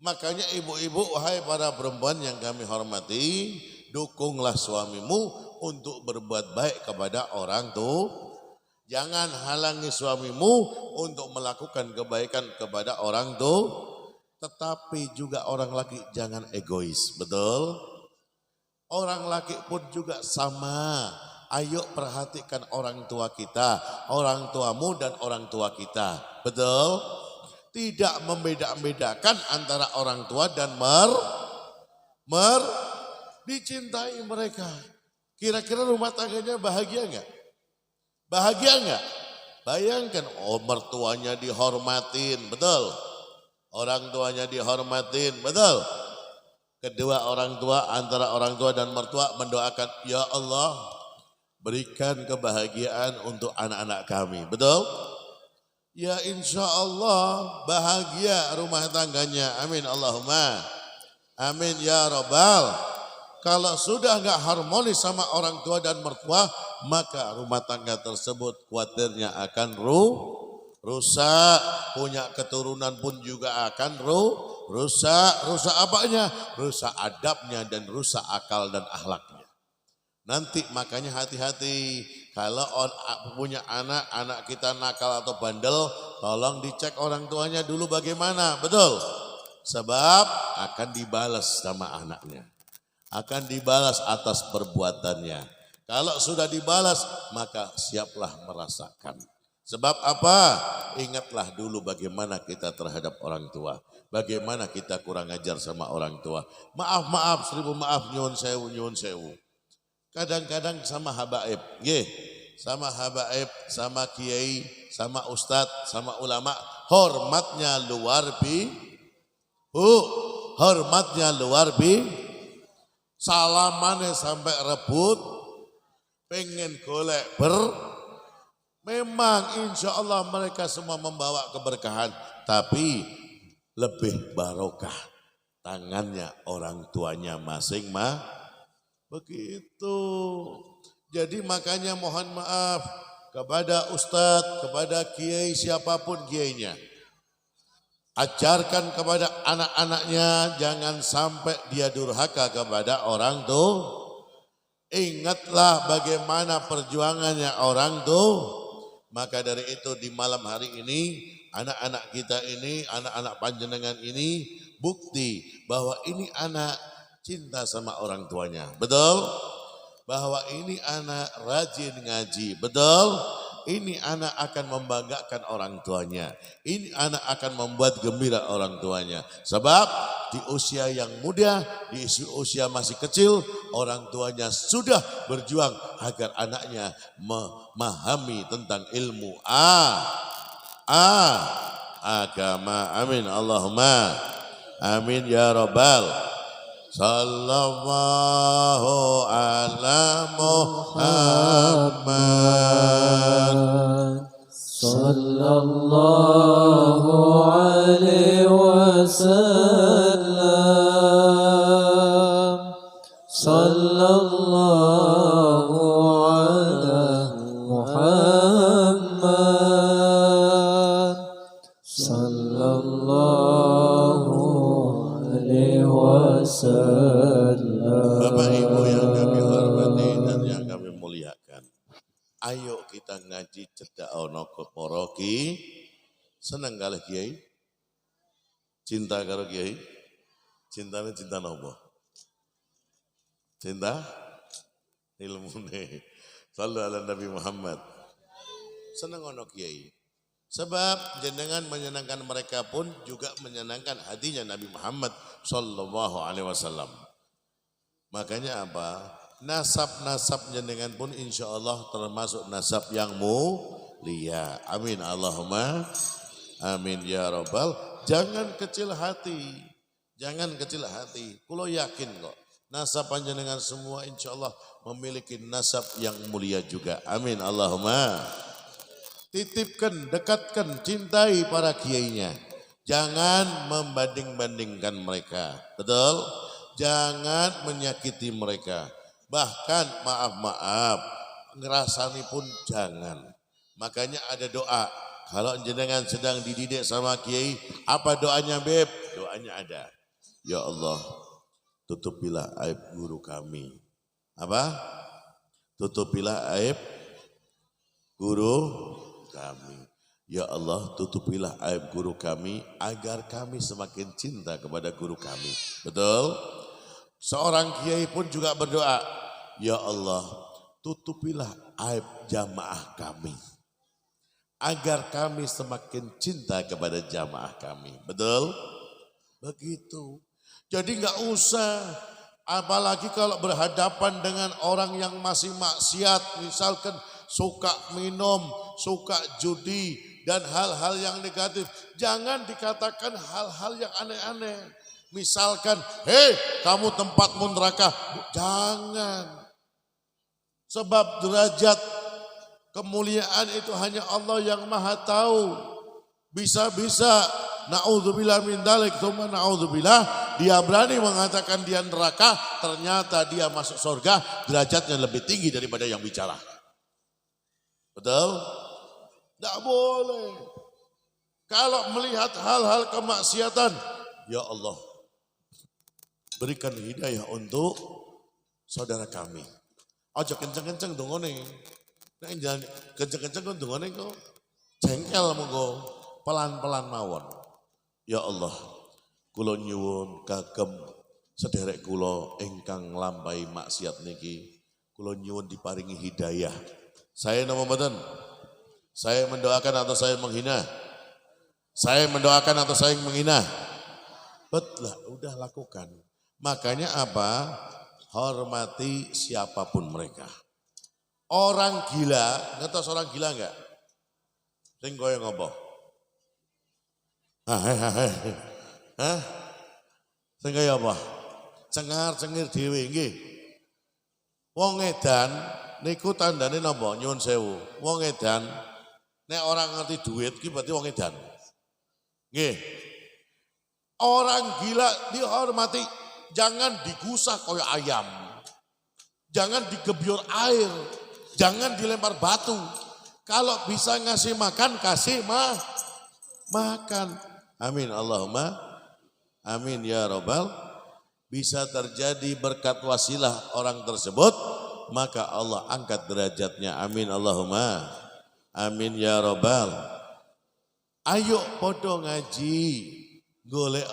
Makanya ibu-ibu, wahai para perempuan yang kami hormati, dukunglah suamimu untuk berbuat baik kepada orang tua. Jangan halangi suamimu untuk melakukan kebaikan kepada orang tua. Tetapi juga orang laki jangan egois, betul? Orang laki pun juga sama. Ayo perhatikan orang tua kita, orang tuamu dan orang tua kita. Betul? tidak membeda-bedakan antara orang tua dan dicintai mereka. Kira-kira rumah tangganya bahagia enggak? Bahagia enggak? Bayangkan, mertuanya dihormatin, betul? Orang tuanya dihormatin, betul? Kedua orang tua, antara orang tua dan mertua mendoakan, ya Allah berikan kebahagiaan untuk anak-anak kami, betul? Ya insya Allah bahagia rumah tangganya. Amin Allahumma. Amin ya Rabbal. Kalau sudah enggak harmonis sama orang tua dan mertua, maka rumah tangga tersebut khawatirnya akan rusak. Punya keturunan pun juga akan rusak. Rusak apanya? Rusak adabnya dan rusak akal dan akhlaknya. Nanti makanya hati-hati kalau punya anak kita nakal atau bandel, tolong dicek orang tuanya dulu bagaimana, betul? Sebab akan dibalas sama anaknya, akan dibalas atas perbuatannya. Kalau sudah dibalas maka siaplah merasakan. Sebab apa? Ingatlah dulu bagaimana kita terhadap orang tua, bagaimana kita kurang ajar sama orang tua. Maaf, 1000 maaf, nyuwun sewu. Kadang-kadang sama habaib, sama habaib, sama kiai, sama ustadz, sama ulama, hormatnya luar salamannya sampai rebut, pengen golek memang insya Allah mereka semua membawa keberkahan, tapi lebih barokah tangannya orang tuanya masing-masing. Begitu. Jadi makanya mohon maaf kepada ustadz, kepada kiai, siapapun kiainya. Ajarkan kepada anak-anaknya jangan sampai dia durhaka kepada orang tua. Ingatlah bagaimana perjuangannya orang tua. Maka dari itu di malam hari ini anak-anak kita ini, anak-anak panjenengan ini bukti bahwa ini anak cinta sama orang tuanya, betul? Bahwa ini anak rajin ngaji, betul? Ini anak akan membanggakan orang tuanya. Ini anak akan membuat gembira orang tuanya. Sebab di usia yang muda, di usia masih kecil, orang tuanya sudah berjuang agar anaknya memahami tentang ilmu agama. Amin Allahumma. Amin ya Rabbal. Sallallahu ala Muhammad. Sallallahu alaihi wasallam. Sallallahu ala Muhammad. Sallallahu alaihi wasallam. Bapak Ibu yang kami hormati dan yang kami muliakan, ayo kita ngaji cedak ono poroki. Seneng kali kiai? Cinta karo kiai? Cintanya cinta nopo? Cinta ilmune. Sallu ala Nabi Muhammad. Seneng ono kiai. Sebab jenengan menyenangkan mereka pun juga menyenangkan hatinya Nabi Muhammad sallallahu alaihi wasallam. Makanya apa? Nasab-nasab jenengan pun insya Allah termasuk nasab yang mulia. Amin Allahumma. Amin ya Rabbal. Jangan kecil hati. Jangan kecil hati. Kulo yakin kok. Nasab panjenengan semua insya Allah memiliki nasab yang mulia juga. Amin Allahumma. Titipkan, dekatkan, cintai para kiainya. Jangan membanding-bandingkan mereka. Betul? Jangan menyakiti mereka. Bahkan maaf, ngerasani pun jangan. Makanya ada doa. Kalau jenengan sedang dididik sama kiai, apa doanya Beb? Doanya ada. Ya Allah, tutupilah aib guru kami. Apa? Tutupilah aib guru kami. Ya Allah, tutupilah aib guru kami agar kami semakin cinta kepada guru kami. Betul? Seorang kiai pun juga berdoa, ya Allah, tutupilah aib jamaah kami agar kami semakin cinta kepada jamaah kami. Betul? Begitu. Jadi nggak usah, apalagi kalau berhadapan dengan orang yang masih maksiat, misalkan suka minum, suka judi, dan hal-hal yang negatif. Jangan dikatakan hal-hal yang aneh-aneh. Misalkan, hei kamu tempatmu neraka. Jangan. Sebab derajat kemuliaan itu hanya Allah yang maha tahu. Bisa-bisa na'udzubillah min dalik, tsumma na'udzubillah, dia berani mengatakan dia neraka, ternyata dia masuk surga, derajatnya lebih tinggi daripada yang bicara. Betul? Tidak boleh. Kalau melihat hal-hal kemaksiatan, ya Allah, berikan hidayah untuk saudara kami. Ojo kenceng-kenceng dongone. Nek jangan kenceng-kenceng kok dongone kok jengkel monggo, pelan-pelan mawon. Ya Allah, kula nyuwun kagem sederek kula ingkang nglampahi maksiat niki, kula nyuwun diparingi hidayah. Saya nama mboten? Saya mendoakan atau saya menghina? Saya mendoakan atau saya menghina? Betul, udah lakukan. Makanya apa? Hormati siapapun mereka. Orang gila, ngertos orang gila enggak? Sing koyo ngopo? Hah? Sing kaya apa? Cengar-cengir dhewe nggih. Wong edan niku tandane napa? Nyuwun sewu. Wong edan nek orang ngerti duit ki berarti wong edan. Nggih. Orang gila dihormati, jangan digusah kaya ayam. Jangan digebyur air, jangan dilempar batu. Kalau bisa ngasih makan, kasih makan. Amin Allahumma amin ya robbal. Bisa terjadi berkat wasilah orang tersebut, maka Allah angkat derajatnya. Amin Allahumma amin ya robbal. Ayo podo ngaji, golek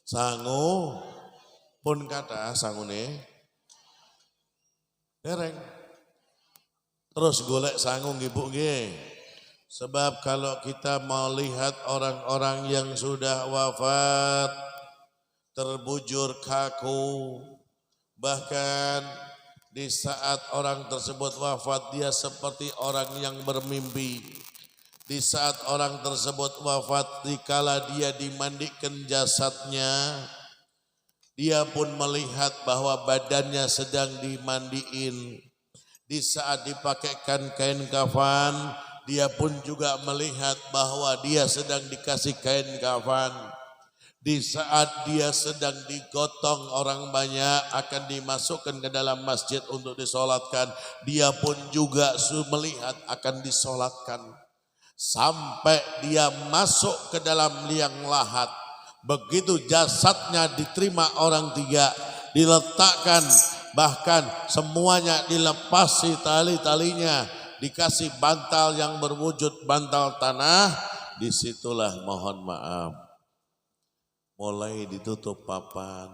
sangu pun kata sangune dereng. Terus golek sangu nggih Bu nggih. Sebab kalau kita mau lihat orang-orang yang sudah wafat, terbujur kaku, bahkan di saat orang tersebut wafat dia seperti orang yang bermimpi. Di saat orang tersebut wafat, dikala dia dimandikan jasadnya, dia pun melihat bahwa badannya sedang dimandiin. Di saat dipakaikan kain kafan, dia pun juga melihat bahwa dia sedang dikasih kain kafan. Di saat dia sedang digotong orang banyak akan dimasukkan ke dalam masjid untuk disolatkan, dia pun juga melihat akan disolatkan. Sampai dia masuk ke dalam liang lahat. Begitu jasadnya diterima orang tiga, diletakkan, bahkan semuanya dilepasi tali-talinya, dikasih bantal yang berwujud bantal tanah. Disitulah mohon maaf, mulai ditutup papan,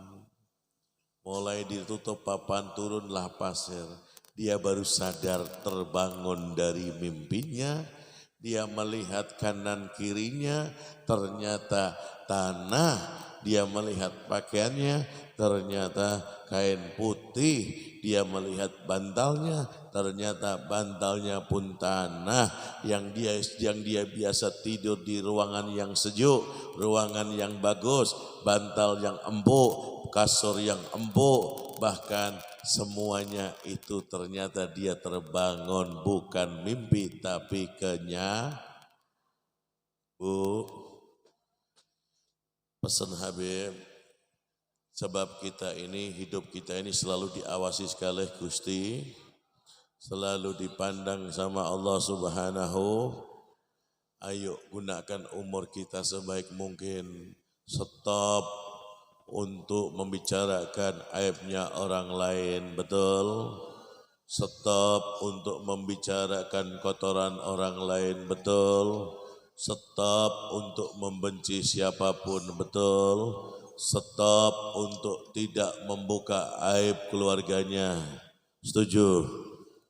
turunlah pasir. Dia baru sadar terbangun dari mimpinya. Dia melihat kanan kirinya, ternyata tanah. Dia melihat pakaiannya, ternyata kain putih. Dia melihat bantalnya, ternyata bantalnya pun tanah. Yang dia biasa tidur di ruangan yang sejuk, ruangan yang bagus, bantal yang empuk, kasur yang empuk, bahkan semuanya itu ternyata dia terbangun bukan mimpi tapi Bu, pesan Habib, sebab kita ini, hidup kita ini selalu diawasi sekali Gusti, selalu dipandang sama Allah Subhanahu. Ayo gunakan umur kita sebaik mungkin. Stop untuk membicarakan aibnya orang lain, betul? Stop untuk membicarakan kotoran orang lain, betul? Stop untuk membenci siapapun, betul? Stop untuk tidak membuka aib keluarganya, setuju?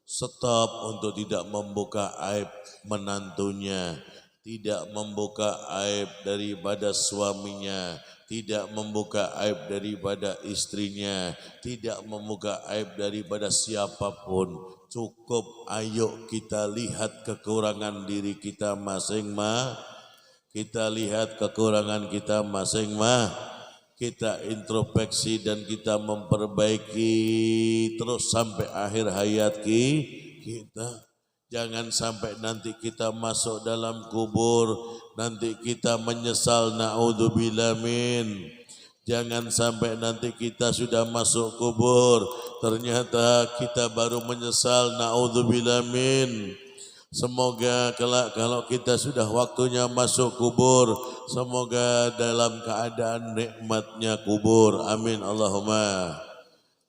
Stop untuk tidak membuka aib menantunya, tidak membuka aib daripada suaminya, tidak membuka aib daripada istrinya, tidak membuka aib daripada siapapun. Cukup ayo kita lihat kekurangan diri kita masing-masing. Kita lihat kekurangan kita masing-masing. Kita introspeksi dan kita memperbaiki terus sampai akhir hayat kita. Jangan sampai nanti kita masuk dalam kubur, nanti kita menyesal, naudzubillah min. Jangan sampai nanti kita sudah masuk kubur, ternyata kita baru menyesal, naudzubillah min. Semoga kelak kalau kita sudah waktunya masuk kubur, semoga dalam keadaan nikmatnya kubur. Amin Allahumma.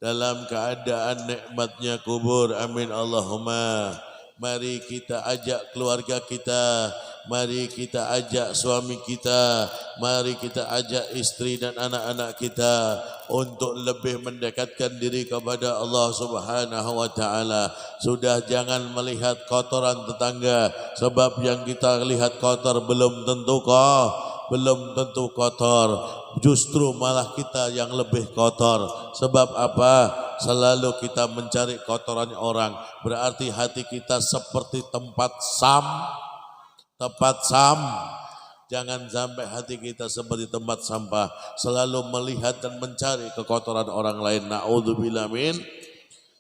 Dalam keadaan nikmatnya kubur. Amin Allahumma. Mari kita ajak keluarga kita, mari kita ajak suami kita, mari kita ajak istri dan anak-anak kita untuk lebih mendekatkan diri kepada Allah Subhanahu wa taala. Sudah jangan melihat kotoran tetangga, sebab yang kita lihat kotor belum tentu kotor. Justru malah kita yang lebih kotor. Sebab apa? Selalu kita mencari kotoran orang. Berarti hati kita seperti tempat sam. Jangan sampai hati kita seperti tempat sampah. Selalu melihat dan mencari kekotoran orang lain. Na'udzubillah min.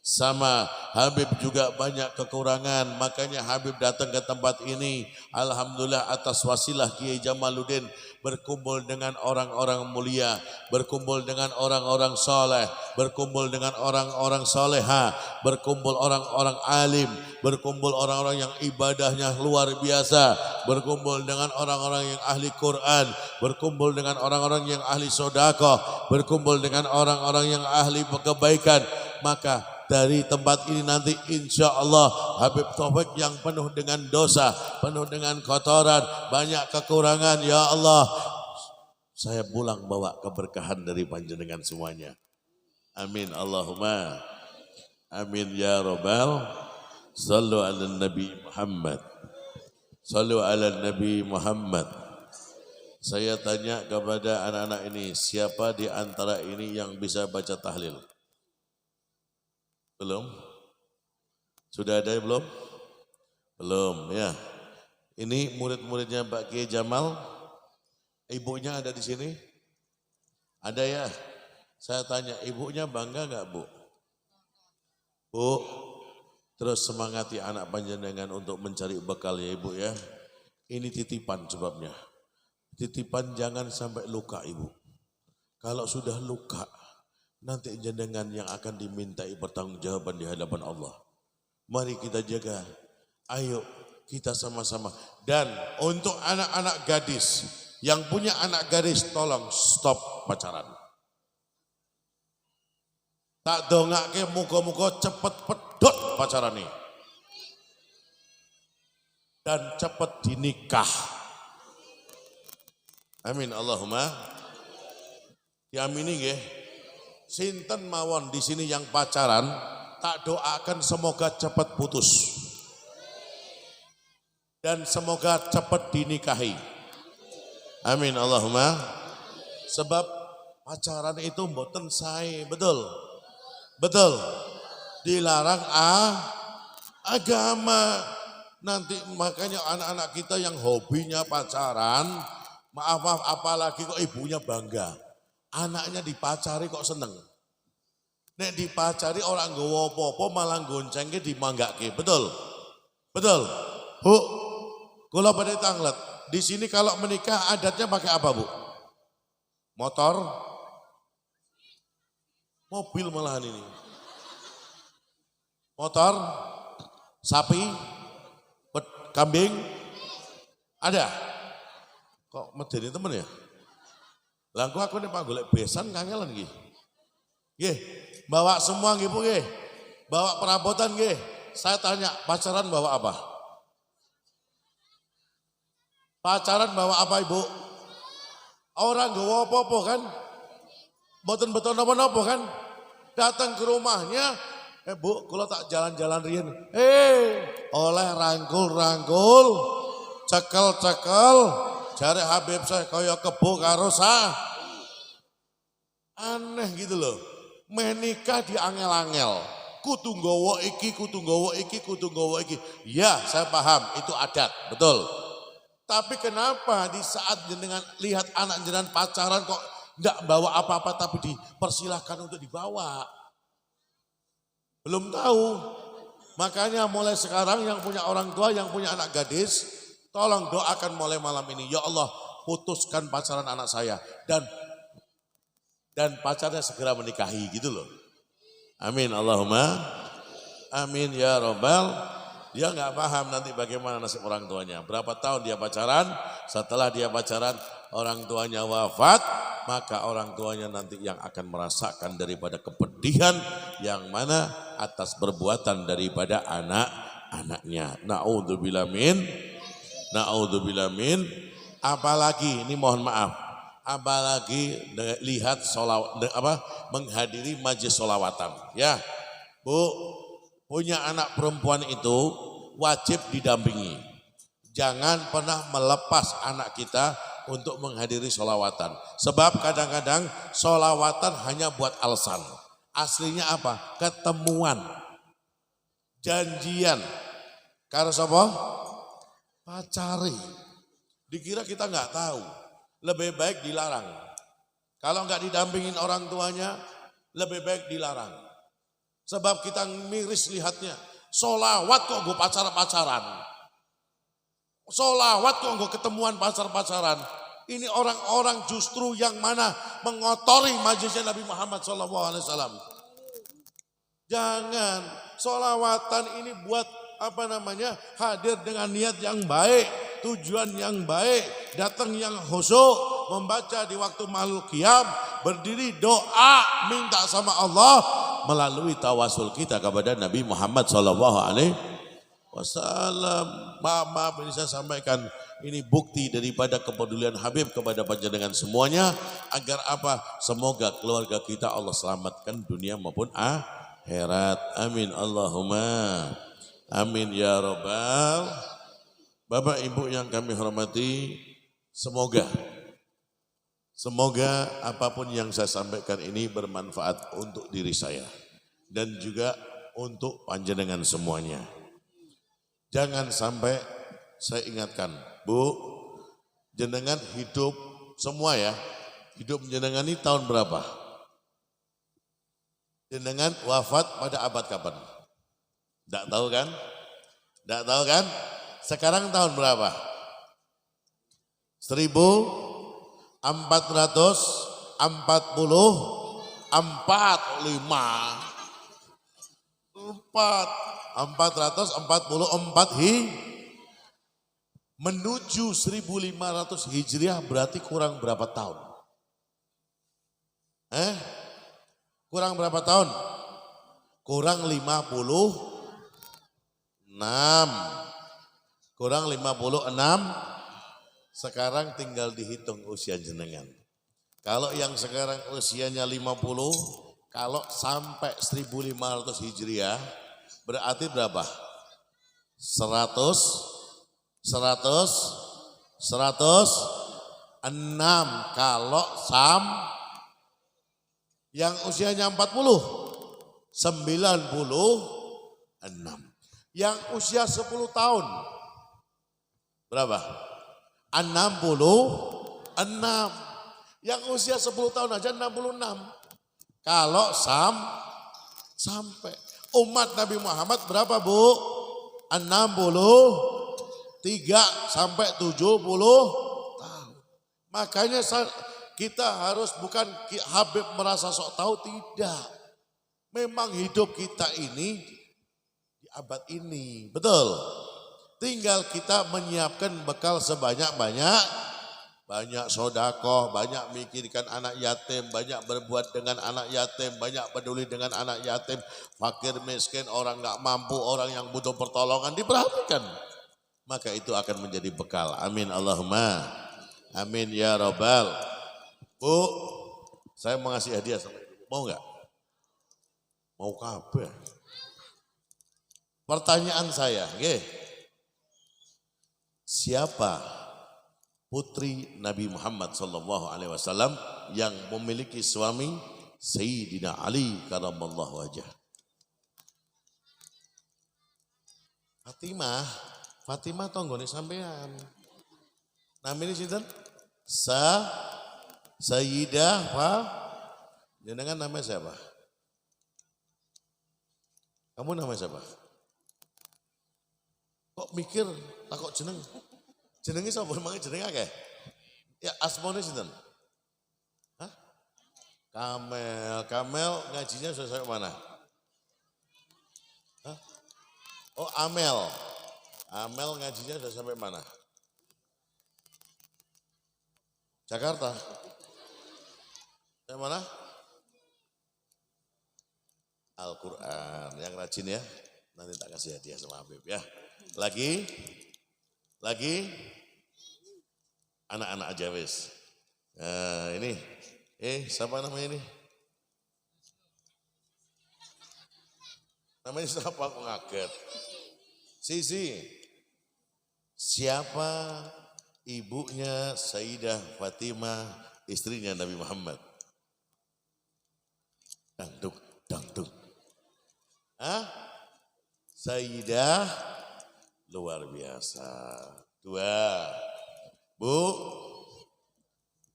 Sama Habib juga banyak kekurangan, makanya Habib datang ke tempat ini. Alhamdulillah atas wasilah Kiai Jamaluddin, berkumpul dengan orang-orang mulia, berkumpul dengan orang-orang soleh, berkumpul dengan orang-orang soleha, berkumpul orang-orang alim, berkumpul orang-orang yang ibadahnya luar biasa, berkumpul dengan orang-orang yang ahli Quran, berkumpul dengan orang-orang yang ahli sedekah, berkumpul dengan orang-orang yang ahli kebaikan. Maka dari tempat ini nanti insya Allah Habib Taufik yang penuh dengan dosa, penuh dengan kotoran, banyak kekurangan. Ya Allah, saya pulang bawa keberkahan dari panjenengan semuanya. Amin Allahumma. Amin ya Rabbal. Sallu ala Nabi Muhammad. Sallu ala Nabi Muhammad. Saya tanya kepada anak-anak ini, siapa di antara ini yang bisa baca tahlil? Belum? Sudah ada belum? Belum ya. Ini murid-muridnya Pak Kiai Jamal. Ibunya ada di sini? Ada ya? Saya tanya, ibunya bangga enggak, Bu? Bu, terus semangati anak panjenengan untuk mencari bekal ya Ibu ya. Ini titipan sebabnya. Titipan jangan sampai luka Ibu. Kalau sudah luka, nanti jenengan yang akan dimintai pertanggungjawaban di hadapan Allah. Mari kita jaga. Ayo kita sama-sama. Dan untuk anak-anak gadis yang punya anak gadis, tolong stop pacaran. Tak dongake muga-muga cepet pedot pacaran nih. Dan cepet dinikah. Amin Allahumma. Diamini nggih. Sinten mawon di sini yang pacaran, tak doakan semoga cepat putus dan semoga cepat dinikahi. Amin Allahumma. Sebab pacaran itu mboten sae, betul, betul. Dilarang agama. Nanti makanya anak-anak kita yang hobinya pacaran, maaf apalagi kok ibunya bangga. Anaknya dipacari kok seneng. Nek dipacari orang nggawa apa-apa malah goncengke dimanggake. Betul? Betul? Bu, kula badhe tanglet. Di sini kalau menikah adatnya pakai apa, Bu? Motor? Mobil malahan ini. Motor? Sapi? Kambing? Ada? Kok medeni temen ya? Langku aku nih Pak golek besan kangelan nggih. Nggih, bawa semua nggih Bu nggih. Bawa perabotan nggih. Saya tanya, pacaran bawa apa? Pacaran bawa apa Ibu? Orang nggawa apa-apa kan? Mboten beton napa-napa kan? Datang ke rumahnya Bu, kalau tak jalan-jalan rian. Oleh rangkul-rangkul, cekel-cekel, jare Habib saya kaya kebo karo sah. Aneh gitu loh. Menikah di angel-angel. Kudu nggawa iki, kudu nggawa iki, kudu nggawa iki. Ya, saya paham, itu adat, betul. Tapi kenapa di saat jenengan lihat anak jenengan pacaran kok enggak bawa apa-apa tapi dipersilahkan untuk dibawa? Belum tahu. Makanya mulai sekarang yang punya orang tua, yang punya anak gadis, tolong doakan mulai malam ini. Ya Allah, putuskan pacaran anak saya. Dan pacarnya segera menikahi gitu loh. Amin Allahumma. Amin ya Rabbal. Dia nggak paham nanti bagaimana nasib orang tuanya. Berapa tahun dia pacaran, setelah dia pacaran orang tuanya wafat, maka orang tuanya nanti yang akan merasakan daripada kepedihan yang mana atas perbuatan daripada anak-anaknya. Na'udzubillah min. Apalagi, ini mohon maaf, apalagi lihat menghadiri majelis sholawatan. Ya, Bu, punya anak perempuan itu wajib didampingi. Jangan pernah melepas anak kita untuk menghadiri sholawatan. Sebab kadang-kadang sholawatan hanya buat alasan. Aslinya apa? Ketemuan. Janjian. Karena apa? Pacari. Dikira kita nggak tahu. Lebih baik dilarang. Kalau nggak didampingin orang tuanya, lebih baik dilarang. Sebab kita miris lihatnya. Sholawat kok gue pacaran. Sholawat kok gue ketemuan pacaran. Ini orang-orang justru yang mana mengotori majelisnya Nabi Muhammad SAW. Jangan, sholawatan ini buat hadir dengan niat yang baik, tujuan yang baik, datang yang khusyuk, membaca di waktu makhlul qiyam, berdiri doa, minta sama Allah melalui tawasul kita kepada Nabi Muhammad SAW. Maaf ini saya sampaikan, ini bukti daripada kepedulian Habib kepada panjenengan semuanya, agar apa? Semoga keluarga kita Allah selamatkan dunia maupun akhirat. Amin Allahumma. Amin ya Rabbal. Bapak Ibu yang kami hormati, semoga apapun yang saya sampaikan ini bermanfaat untuk diri saya dan juga untuk panjenengan semuanya. Jangan sampai, saya ingatkan, Bu, jenengan hidup semua ya, hidup jenengan ini tahun berapa? Jenengan wafat pada abad kapan? Tidak tahu kan? Tidak tahu kan? Sekarang tahun berapa? 444 menuju 1500 Hijriah berarti kurang berapa tahun? Kurang berapa tahun? Kurang 56. Kurang 56. Sekarang tinggal dihitung usia jenengan. Kalau yang sekarang usianya 50, kalau sampai 1500 Hijriah berarti berapa? 106. Kalau yang usianya 40, 96. Yang usia 10 tahun berapa? 66. Yang usia 10 tahun aja 66. Kalau sampai umat Nabi Muhammad berapa, Bu? 63 sampai 70 tahun. Makanya kita harus bukan Habib merasa sok tahu, tidak. Memang hidup kita ini di abad ini, betul. Tinggal kita menyiapkan bekal sebanyak-banyak, banyak sodakoh, banyak mikirkan anak yatim, banyak berbuat dengan anak yatim, banyak peduli dengan anak yatim, fakir miskin, orang gak mampu, orang yang butuh pertolongan diperhatikan. Maka itu akan menjadi bekal. Amin Allahumma. Amin ya Rabbal. Bu, saya mau ngasih hadiah sama ibu. Mau gak? Mau kabeh. Pertanyaan saya, siapa putri Nabi Muhammad SAW yang memiliki suami Sayyidina Ali karamallahu wajah? Fatimah tonggone sampean. Namanya sinten? Sayyidah jenengan namanya siapa? Kamu namanya siapa? Kok mikir takut jeneng? Jenenge sapa emang jeneng akeh? Ya asmane sinten? Hah? Kamel ngajinya sudah sampai mana? Hah? Oh Amel ngajinya sudah sampai mana? Jakarta. Yang mana? Al-Quran, yang rajin ya. Nanti tak kasih hadiah sama Habib ya. Lagi anak-anak aja wis. Nah, ini, siapa namanya ini? Namanya siapa? Aku ngaget. Sisi, siapa ibunya Sayyidah Fatimah, istrinya Nabi Muhammad? Dangdung. Hah? Sayyidah luar biasa. 2. Bu,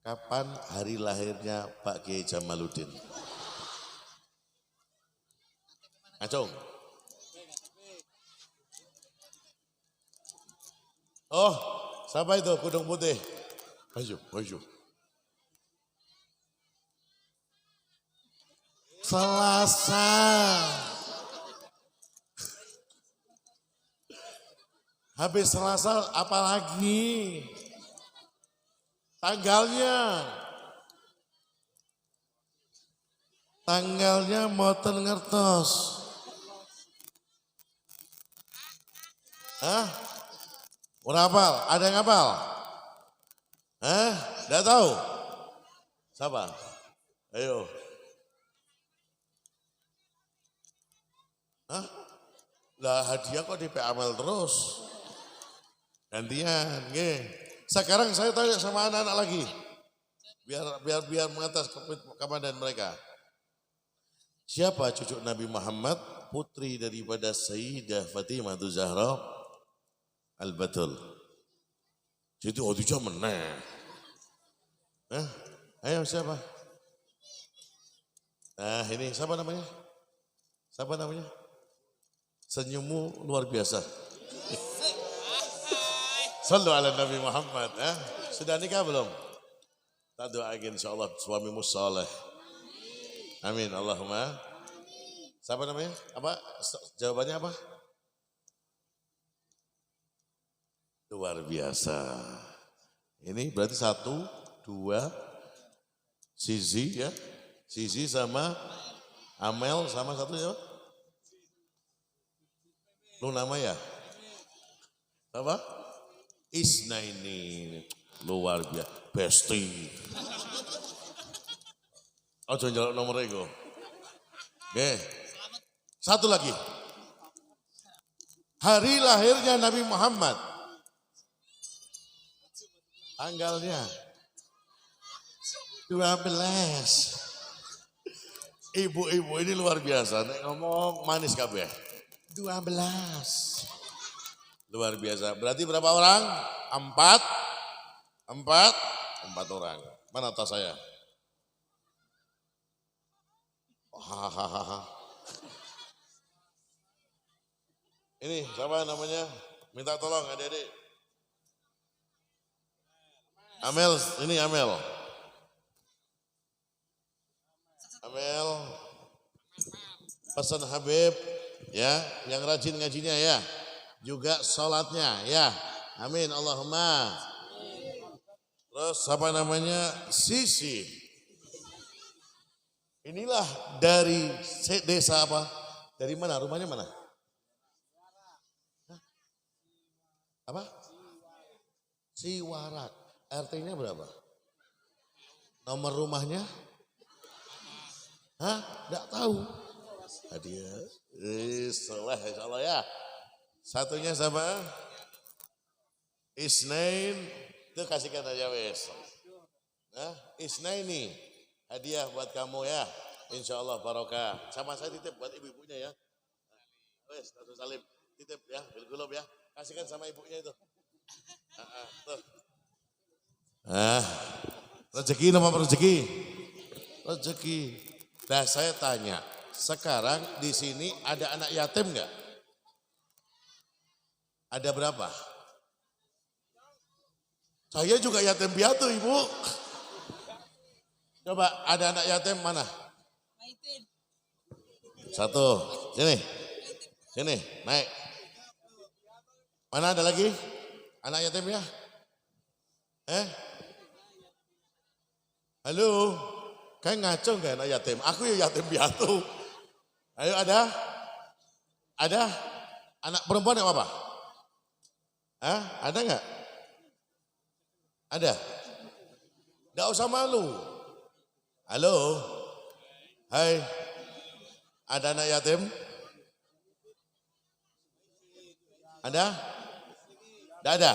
kapan hari lahirnya Pak Kiai Jamaluddin? Acung. Oh, siapa itu kudung putih? Ayo. Selasa. Habis Selasa apalagi? Tanggalnya mboten ngertos. Hah? Ora hafal? Ada yang hafal? Hah? Enggak tahu? Siapa? Ayo. Hah? Lah hadiah kok di Amel terus? Gantian, Sekarang saya tanya sama anak-anak lagi. Biar mengatas kepada mereka. Siapa cucu Nabi Muhammad, putri daripada Sayyidah Fatimah Zahra Al-Batul? Jadi Khadijah menang. Ayo siapa? Nah ini siapa namanya? Senyummu luar biasa. Sallu ala Nabi Muhammad. Sudah nikah belum? Tak doakan insyaAllah suamimu saleh. Amin Allahumma. Siapa namanya? Apa? Jawabannya apa? Luar biasa. Ini berarti 1, 2, Sisi ya. Sisi sama Amel sama satu ya. Lu nama ya? Apa? Isna ini luar biasa. Besti. Oh jangan jawab nomor itu. Satu lagi. Hari lahirnya Nabi Muhammad. Tanggalnya 12. Ibu-ibu ini luar biasa. Nek ngomong manis kabeh. 12. Luar biasa. Berarti berapa orang? 4 orang. Mana tas saya? Hahaha. Ini siapa namanya? Minta tolong adik-adik. Amel, ini Amel. Pesan Habib ya, yang rajin ngajinya ya. Juga sholatnya ya. Amin Allahumma. Terus siapa namanya? Sisi. Inilah dari desa apa? Dari mana? Rumahnya mana? Apa? Ciwarak. RT-nya berapa? Nomor rumahnya? Hah? Enggak tahu. Hadiah. Soleh insyaallah ya. Satunya siapa? Isnain. Itu kasihkan aja wes. Nah, Isnaini. Hadiah buat kamu ya. Insyaallah barokah. Sama saya titip buat ibu-ibunya ya. Wes, Rasul Salim. Titip ya, bilgulub ya. Kasihkan sama ibunya itu. Tuh. Rezeki nama rezeki. Rezeki. Nah saya tanya, sekarang di sini ada anak yatim enggak? Ada berapa? Saya juga yatim piatu ibu. Coba ada anak yatim mana? Satu, sini, sini naik. Mana ada lagi? Anak yatim ya? Halo, kayak ngaco gak anak yatim? Aku ya yatim piatu. Ayo ada? Ada? Anak perempuan yang apa? Ada nggak? Ada? Nggak usah malu. Halo? Hai? Ada anak yatim? Ada? Nggak ada?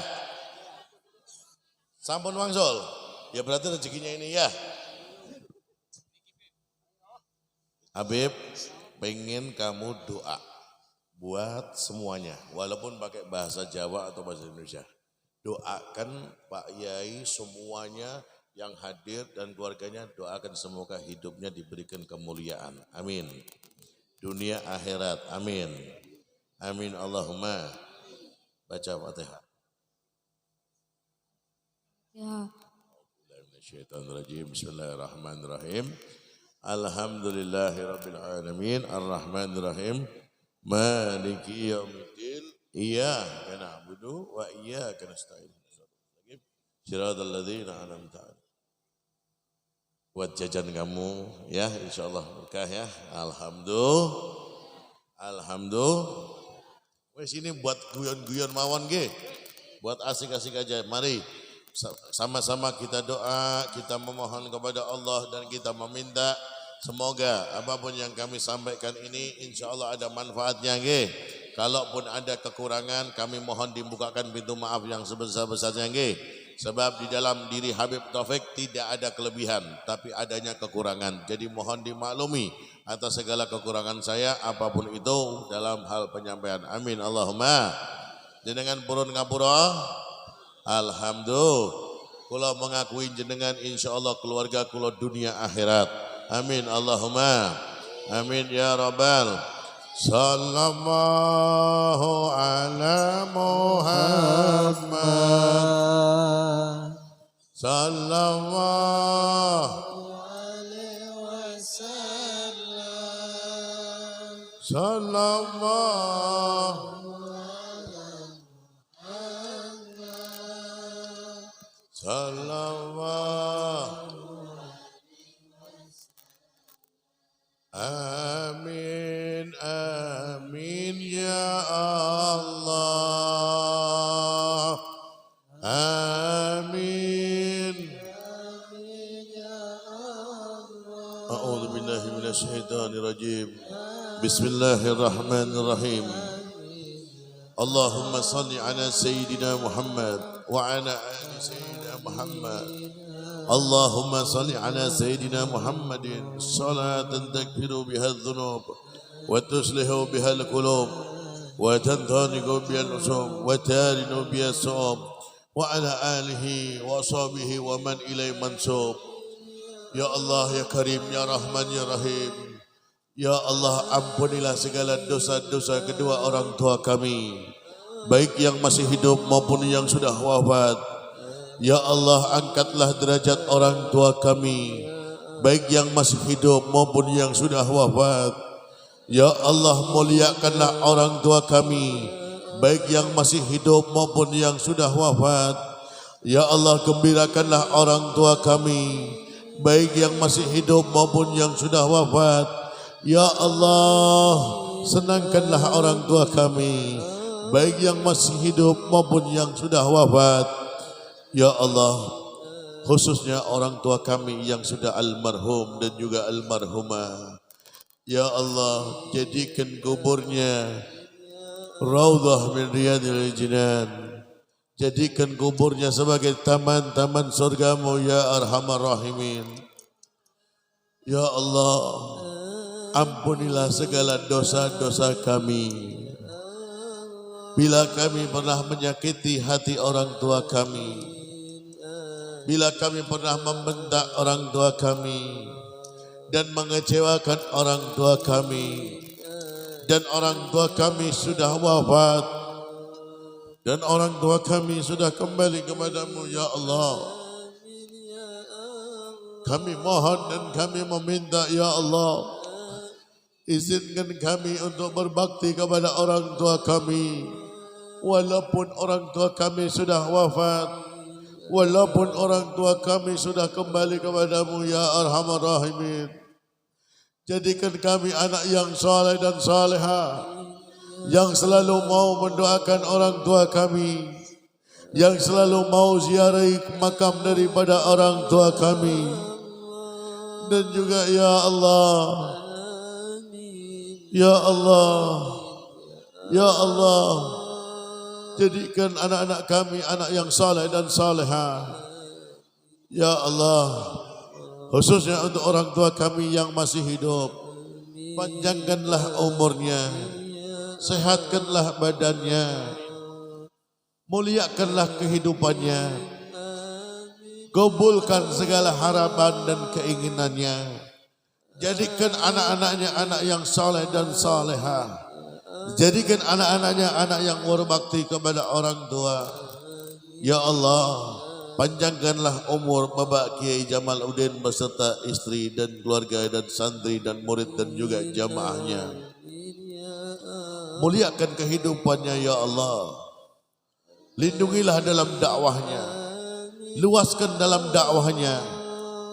Sampun wangsul? Ya berarti rezekinya ini ya. Habib, pengen kamu doa buat semuanya, walaupun pakai bahasa Jawa atau bahasa Indonesia. Doakan Pak Yai semuanya yang hadir dan keluarganya, doakan semoga hidupnya diberikan kemuliaan. Amin. Dunia akhirat. Amin. Amin Allahumma. Baca Fatihah. Ya. Bismillahirrahmanirrahim. Alhamdulillahirabbil alamin arrahmanirrahim maliki yaumiddin iyyaka na'budu wa iyyaka nasta'in shiratal ladzina an'amta 'alaihim. Buat jajan kamu ya insyaallah berkah ya. Alhamdulillah. Wes ini buat guyon-guyon mawon nggih. Buat asik-asik aja. Mari sama-sama kita doa, kita memohon kepada Allah dan kita meminta semoga apapun yang kami sampaikan ini insya Allah ada manfaatnya nggih. Kalaupun ada kekurangan kami mohon dibukakan pintu maaf yang sebesar-besarnya nggih. Sebab di dalam diri Habib Taufik tidak ada kelebihan tapi adanya kekurangan. Jadi mohon dimaklumi atas segala kekurangan saya apapun itu dalam hal penyampaian. Amin Allahumma. Jenengan purun ngapura. Alhamdulillah, kula mengakui jenengan insyaallah keluarga kula dunia akhirat. Amin Allahumma. Amin ya rabbal. Sallallahu ala Muhammad. Sallallahu alaihi wasallam. Sallallahu Sallallahu Amin Amin ya Allah Amin A'udzu billahi minasy syaithanir rajim. Bismillahirrahmanirrahim. Allahumma salli ala sayyidina Muhammad wa ala ali sayyidina Muhammad. Allahumma salli ala sayyidina Muhammadin salatan takfiru biha adh-dhunub wa tuslihu biha al-qulub wa tantaniqu biha al-usub wa tarinu biha as-sawab wa ala alihi wa sahbihi wa man ilai mansub. Ya Allah ya Karim ya Rahman ya Rahim. Ya Allah ampunilah segala dosa-dosa kedua orang tua kami, baik yang masih hidup maupun yang sudah wafat. Ya Allah angkatlah derajat orang tua kami, baik yang masih hidup maupun yang sudah wafat. Ya Allah muliakanlah orang tua kami, baik yang masih hidup maupun yang sudah wafat. Ya Allah gembirakanlah orang tua kami, baik yang masih hidup maupun yang sudah wafat. Ya Allah, senangkanlah orang tua kami, baik yang masih hidup maupun yang sudah wafat. Ya Allah, khususnya orang tua kami yang sudah almarhum dan juga almarhumah. Ya Allah, jadikan kuburnya Raudhah min Riyadil Jinan. Jadikan kuburnya sebagai taman-taman surgamu ya Arhamar Rahimin. Ya Allah, ampunilah segala dosa-dosa kami. Bila kami pernah menyakiti hati orang tua kami, bila kami pernah membentak orang tua kami dan mengecewakan orang tua kami, dan orang tua kami sudah wafat, dan orang tua kami sudah kembali kepadamu ya Allah. Kami mohon dan kami meminta ya Allah, izinkan kami untuk berbakti kepada orang tua kami, walaupun orang tua kami sudah wafat, walaupun orang tua kami sudah kembali kepadamu ya Arhamar Rahimin. Jadikan kami anak yang saleh dan saleha, yang selalu mau mendoakan orang tua kami, yang selalu mau ziarahi makam daripada orang tua kami. Dan juga ya Allah, ya Allah, ya Allah, jadikan anak-anak kami anak yang saleh dan saleha. Ya Allah, khususnya untuk orang tua kami yang masih hidup, panjangkanlah umurnya, sehatkanlah badannya, muliakanlah kehidupannya, kabulkan segala harapan dan keinginannya. Jadikan anak-anaknya anak yang saleh dan saleha. Jadikan anak-anaknya anak yang berbakti kepada orang tua. Ya Allah, panjangkanlah umur Bapak Kiai Jamaluddin beserta istri dan keluarga dan santri dan murid dan juga jamaahnya. Muliakan kehidupannya ya Allah. Lindungilah dalam dakwahnya, luaskan dalam dakwahnya.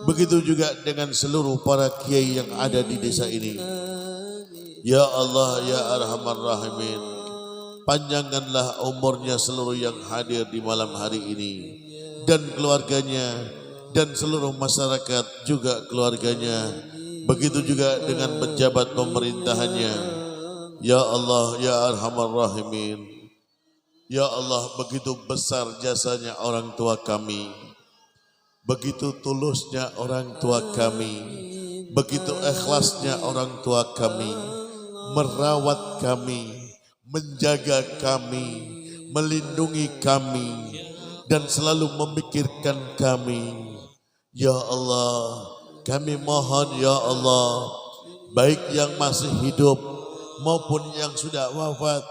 Begitu juga dengan seluruh para kiai yang ada di desa ini. Ya Allah, ya Arhamar Rahimin, panjangkanlah umurnya seluruh yang hadir di malam hari ini, dan keluarganya, dan seluruh masyarakat juga keluarganya. Begitu juga dengan pejabat pemerintahannya. Ya Allah, ya Arhamar Rahimin, ya Allah, begitu besar jasanya orang tua kami, begitu tulusnya orang tua kami, begitu ikhlasnya orang tua kami, merawat kami, menjaga kami, melindungi kami, dan selalu memikirkan kami. Ya Allah, kami mohon ya Allah, baik yang masih hidup maupun yang sudah wafat,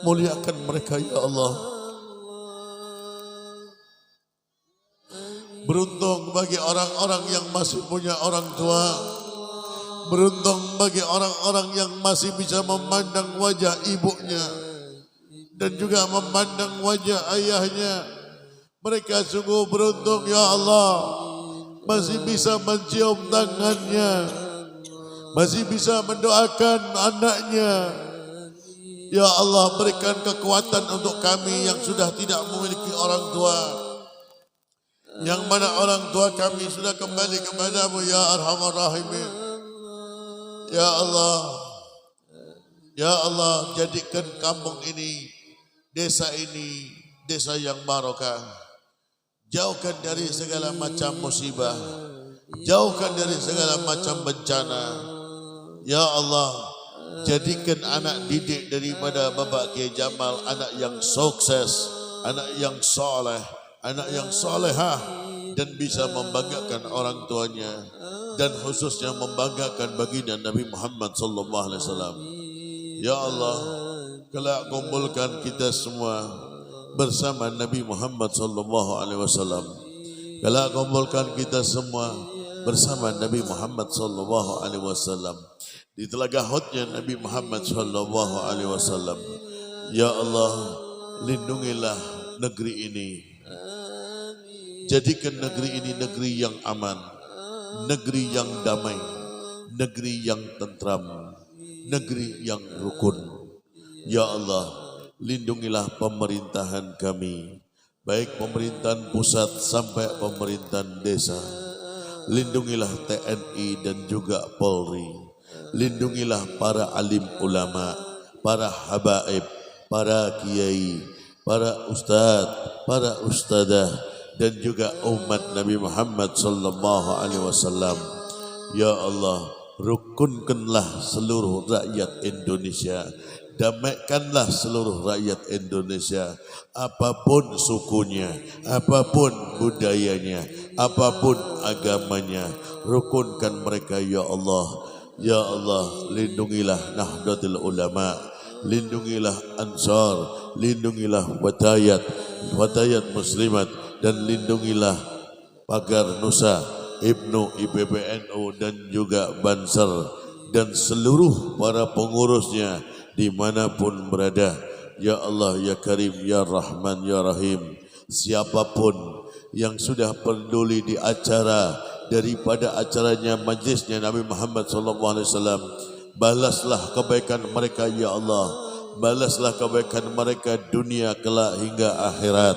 muliakan mereka ya Allah. Beruntung bagi orang-orang yang masih punya orang tua, beruntung bagi orang-orang yang masih bisa memandang wajah ibunya dan juga memandang wajah ayahnya. Mereka sungguh beruntung ya Allah, masih bisa mencium tangannya, masih bisa mendoakan anaknya. Ya Allah, berikan kekuatan untuk kami yang sudah tidak memiliki orang tua, yang mana orang tua kami sudah kembali kepadamu ya Arhamar Rahimin. Ya Allah, ya Allah, jadikan kampung ini, desa ini, desa yang barokah. Jauhkan dari segala macam musibah, jauhkan dari segala macam bencana. Ya Allah, jadikan anak didik daripada Bapak Kiai Jamal anak yang sukses, anak yang soleh, anak yang solehah, dan bisa membanggakan orang tuanya, dan khususnya membanggakan baginda Nabi Muhammad SAW. Ya Allah, kelak kumpulkan kita semua bersama Nabi Muhammad SAW. Kelak kumpulkan kita semua bersama Nabi Muhammad SAW di telaga haudnya Nabi Muhammad SAW. Ya Allah, lindungilah negeri ini. Jadikan negeri ini negeri yang aman, negeri yang damai, negeri yang tentram, negeri yang rukun. Ya Allah, lindungilah pemerintahan kami, baik pemerintahan pusat sampai pemerintahan desa. lindungilah TNI dan juga Polri, lindungilah para alim ulama, para habaib, para kiai, para ustadz, para ustadzah, dan juga umat Nabi Muhammad sallallahu alaihi wasallam. Ya Allah, rukunkanlah seluruh rakyat Indonesia, damaikanlah seluruh rakyat Indonesia, apapun sukunya, apapun budayanya, apapun agamanya, rukunkan mereka ya Allah. Ya Allah, lindungilah Nahdlatul Ulama, lindungilah Ansar, lindungilah Watayat Muslimat, dan lindungilah Pagar Nusa, Ibnu IPBNU dan juga Banser dan seluruh para pengurusnya dimanapun berada. Ya Allah, Ya Karim, Ya Rahman, Ya Rahim. Siapapun yang sudah peduli di acara daripada acaranya majlisnya Nabi Muhammad SAW, balaslah kebaikan mereka ya Allah, balaslah kebaikan mereka dunia kelak hingga akhirat.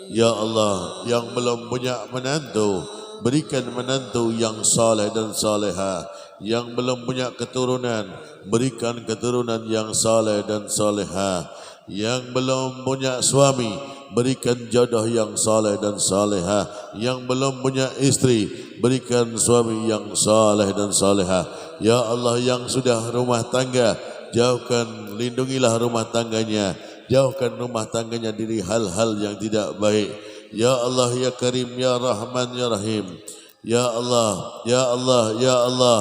Ya Allah, yang belum punya menantu, berikan menantu yang saleh dan saleha. Yang belum punya keturunan, berikan keturunan yang saleh dan saleha. Yang belum punya suami, berikan jodoh yang saleh dan saleha. Yang belum punya istri, berikan suami yang saleh dan saleha. Ya Allah, yang sudah rumah tangga, jauhkan, lindungilah rumah tangganya, jauhkan rumah tangganya dari hal-hal yang tidak baik. Ya Allah, Ya Karim, Ya Rahman, Ya Rahim. Ya Allah, Ya Allah, Ya Allah,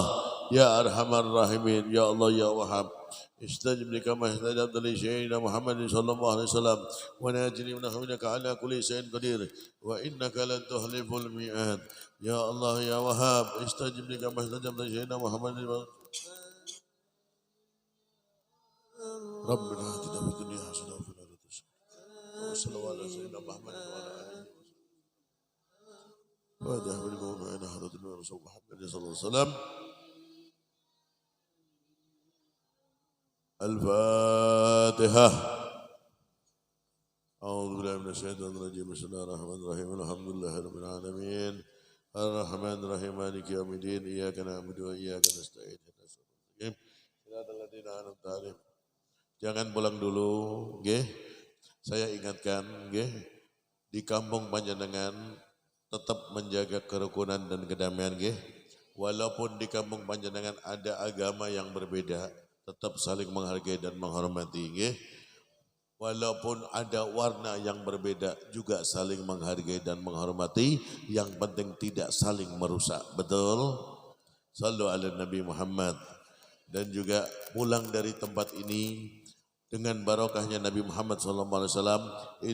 Ya Arhamar Rahimin, Ya Allah, Ya Wahhab. Istajib li kama istajabta li sayyidina Muhammadin sallallahu alaihi wasallam wa najini min innaka ala kulli shay'in qadir wa innaka lan tuhliful mi'ad. Ya Allah, Ya Wahhab, istajib li kama istajabta li sayyidina Muhammadin Rabbana atina fid dunya hasanah wa fil akhirati hasanah wa sallallahu ala sayyidina Muhammadin wa ala alihi wa sahbihi wa ala hadatin Rasul Muhammad sallallahu alaihi wasallam. Al-Fatihah. A'udzu billahi minasy syaithanir rajim. Bismillahirrahmanirrahim. Alhamdulillahirabbil alamin. Ar-Rahmanir Rahim. Maliki yaumiddin. Iyyaka na'budu wa iyyaka nasta'in. Shiratal ladzina an'amta 'alaihim. Jangan pulang dulu, nggih. Saya ingatkan, nggih, di kampung Panjenengan tetap menjaga kerukunan dan kedamaian, nggih. Walaupun di kampung Panjenengan ada agama yang berbeda, tetap saling menghargai dan menghormati, nggih. Walaupun ada warna yang berbeda, juga saling menghargai dan menghormati. Yang penting tidak saling merusak. Betul? Sallu ala Nabi Muhammad. Dan juga pulang dari tempat ini dengan barokahnya Nabi Muhammad SAW,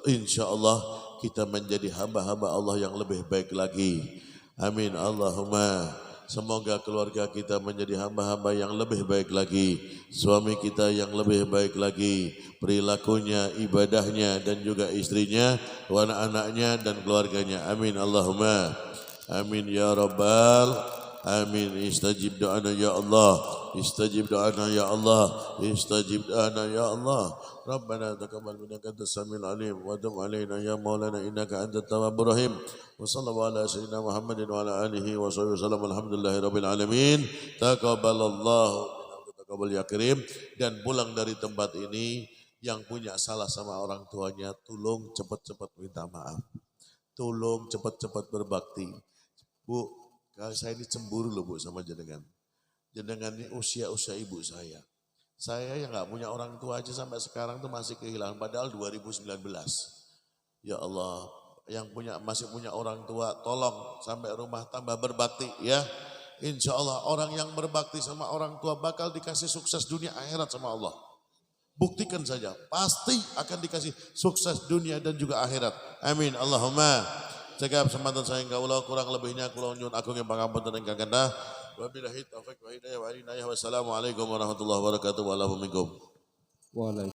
insya Allah kita menjadi hamba-hamba Allah yang lebih baik lagi. Amin Allahumma. Semoga keluarga kita menjadi hamba-hamba yang lebih baik lagi, suami kita yang lebih baik lagi, perilakunya, ibadahnya, dan juga istrinya, anak-anaknya, dan keluarganya. Amin Allahumma. Amin ya Rabbal. Amin. Istajib doana ya Allah. Istajib doana ya Allah. Istajib doana ya Allah. Rabbana taqabbal minna antas samiul alim wa tub alaina ya maulana innaka antat tawwabur rahim. Wa sallallahu ala sayyidina Muhammadin wa ala alihi wa sahbihi wasallam. Alhamdulillahirabbil alamin. Taqabbalallahu minna taqabbal ya karim. Dan pulang dari tempat ini yang punya salah sama orang tuanya, tolong cepat-cepat minta maaf. Tolong cepat-cepat berbakti. Bu, saya ini cemburu loh Bu sama jenengan. Jenengan ini usia ibu saya. Saya yang gak punya orang tua aja sampai sekarang tuh masih kehilangan. Padahal 2019. Ya Allah, yang masih punya orang tua, tolong sampai rumah tambah berbakti ya. Insya Allah orang yang berbakti sama orang tua bakal dikasih sukses dunia akhirat sama Allah. Buktikan saja, pasti akan dikasih sukses dunia dan juga akhirat. Amin Allahumma. Jaga kesempatan saya engkau Allah, kurang lebihnya kula nyuwun agung yang pangapunten ingkang kendah. Wabillahi taufiq wa hidayah wa inayah. Wassalamualaikum warahmatullahi wabarakatuh. Waalaikumsalam.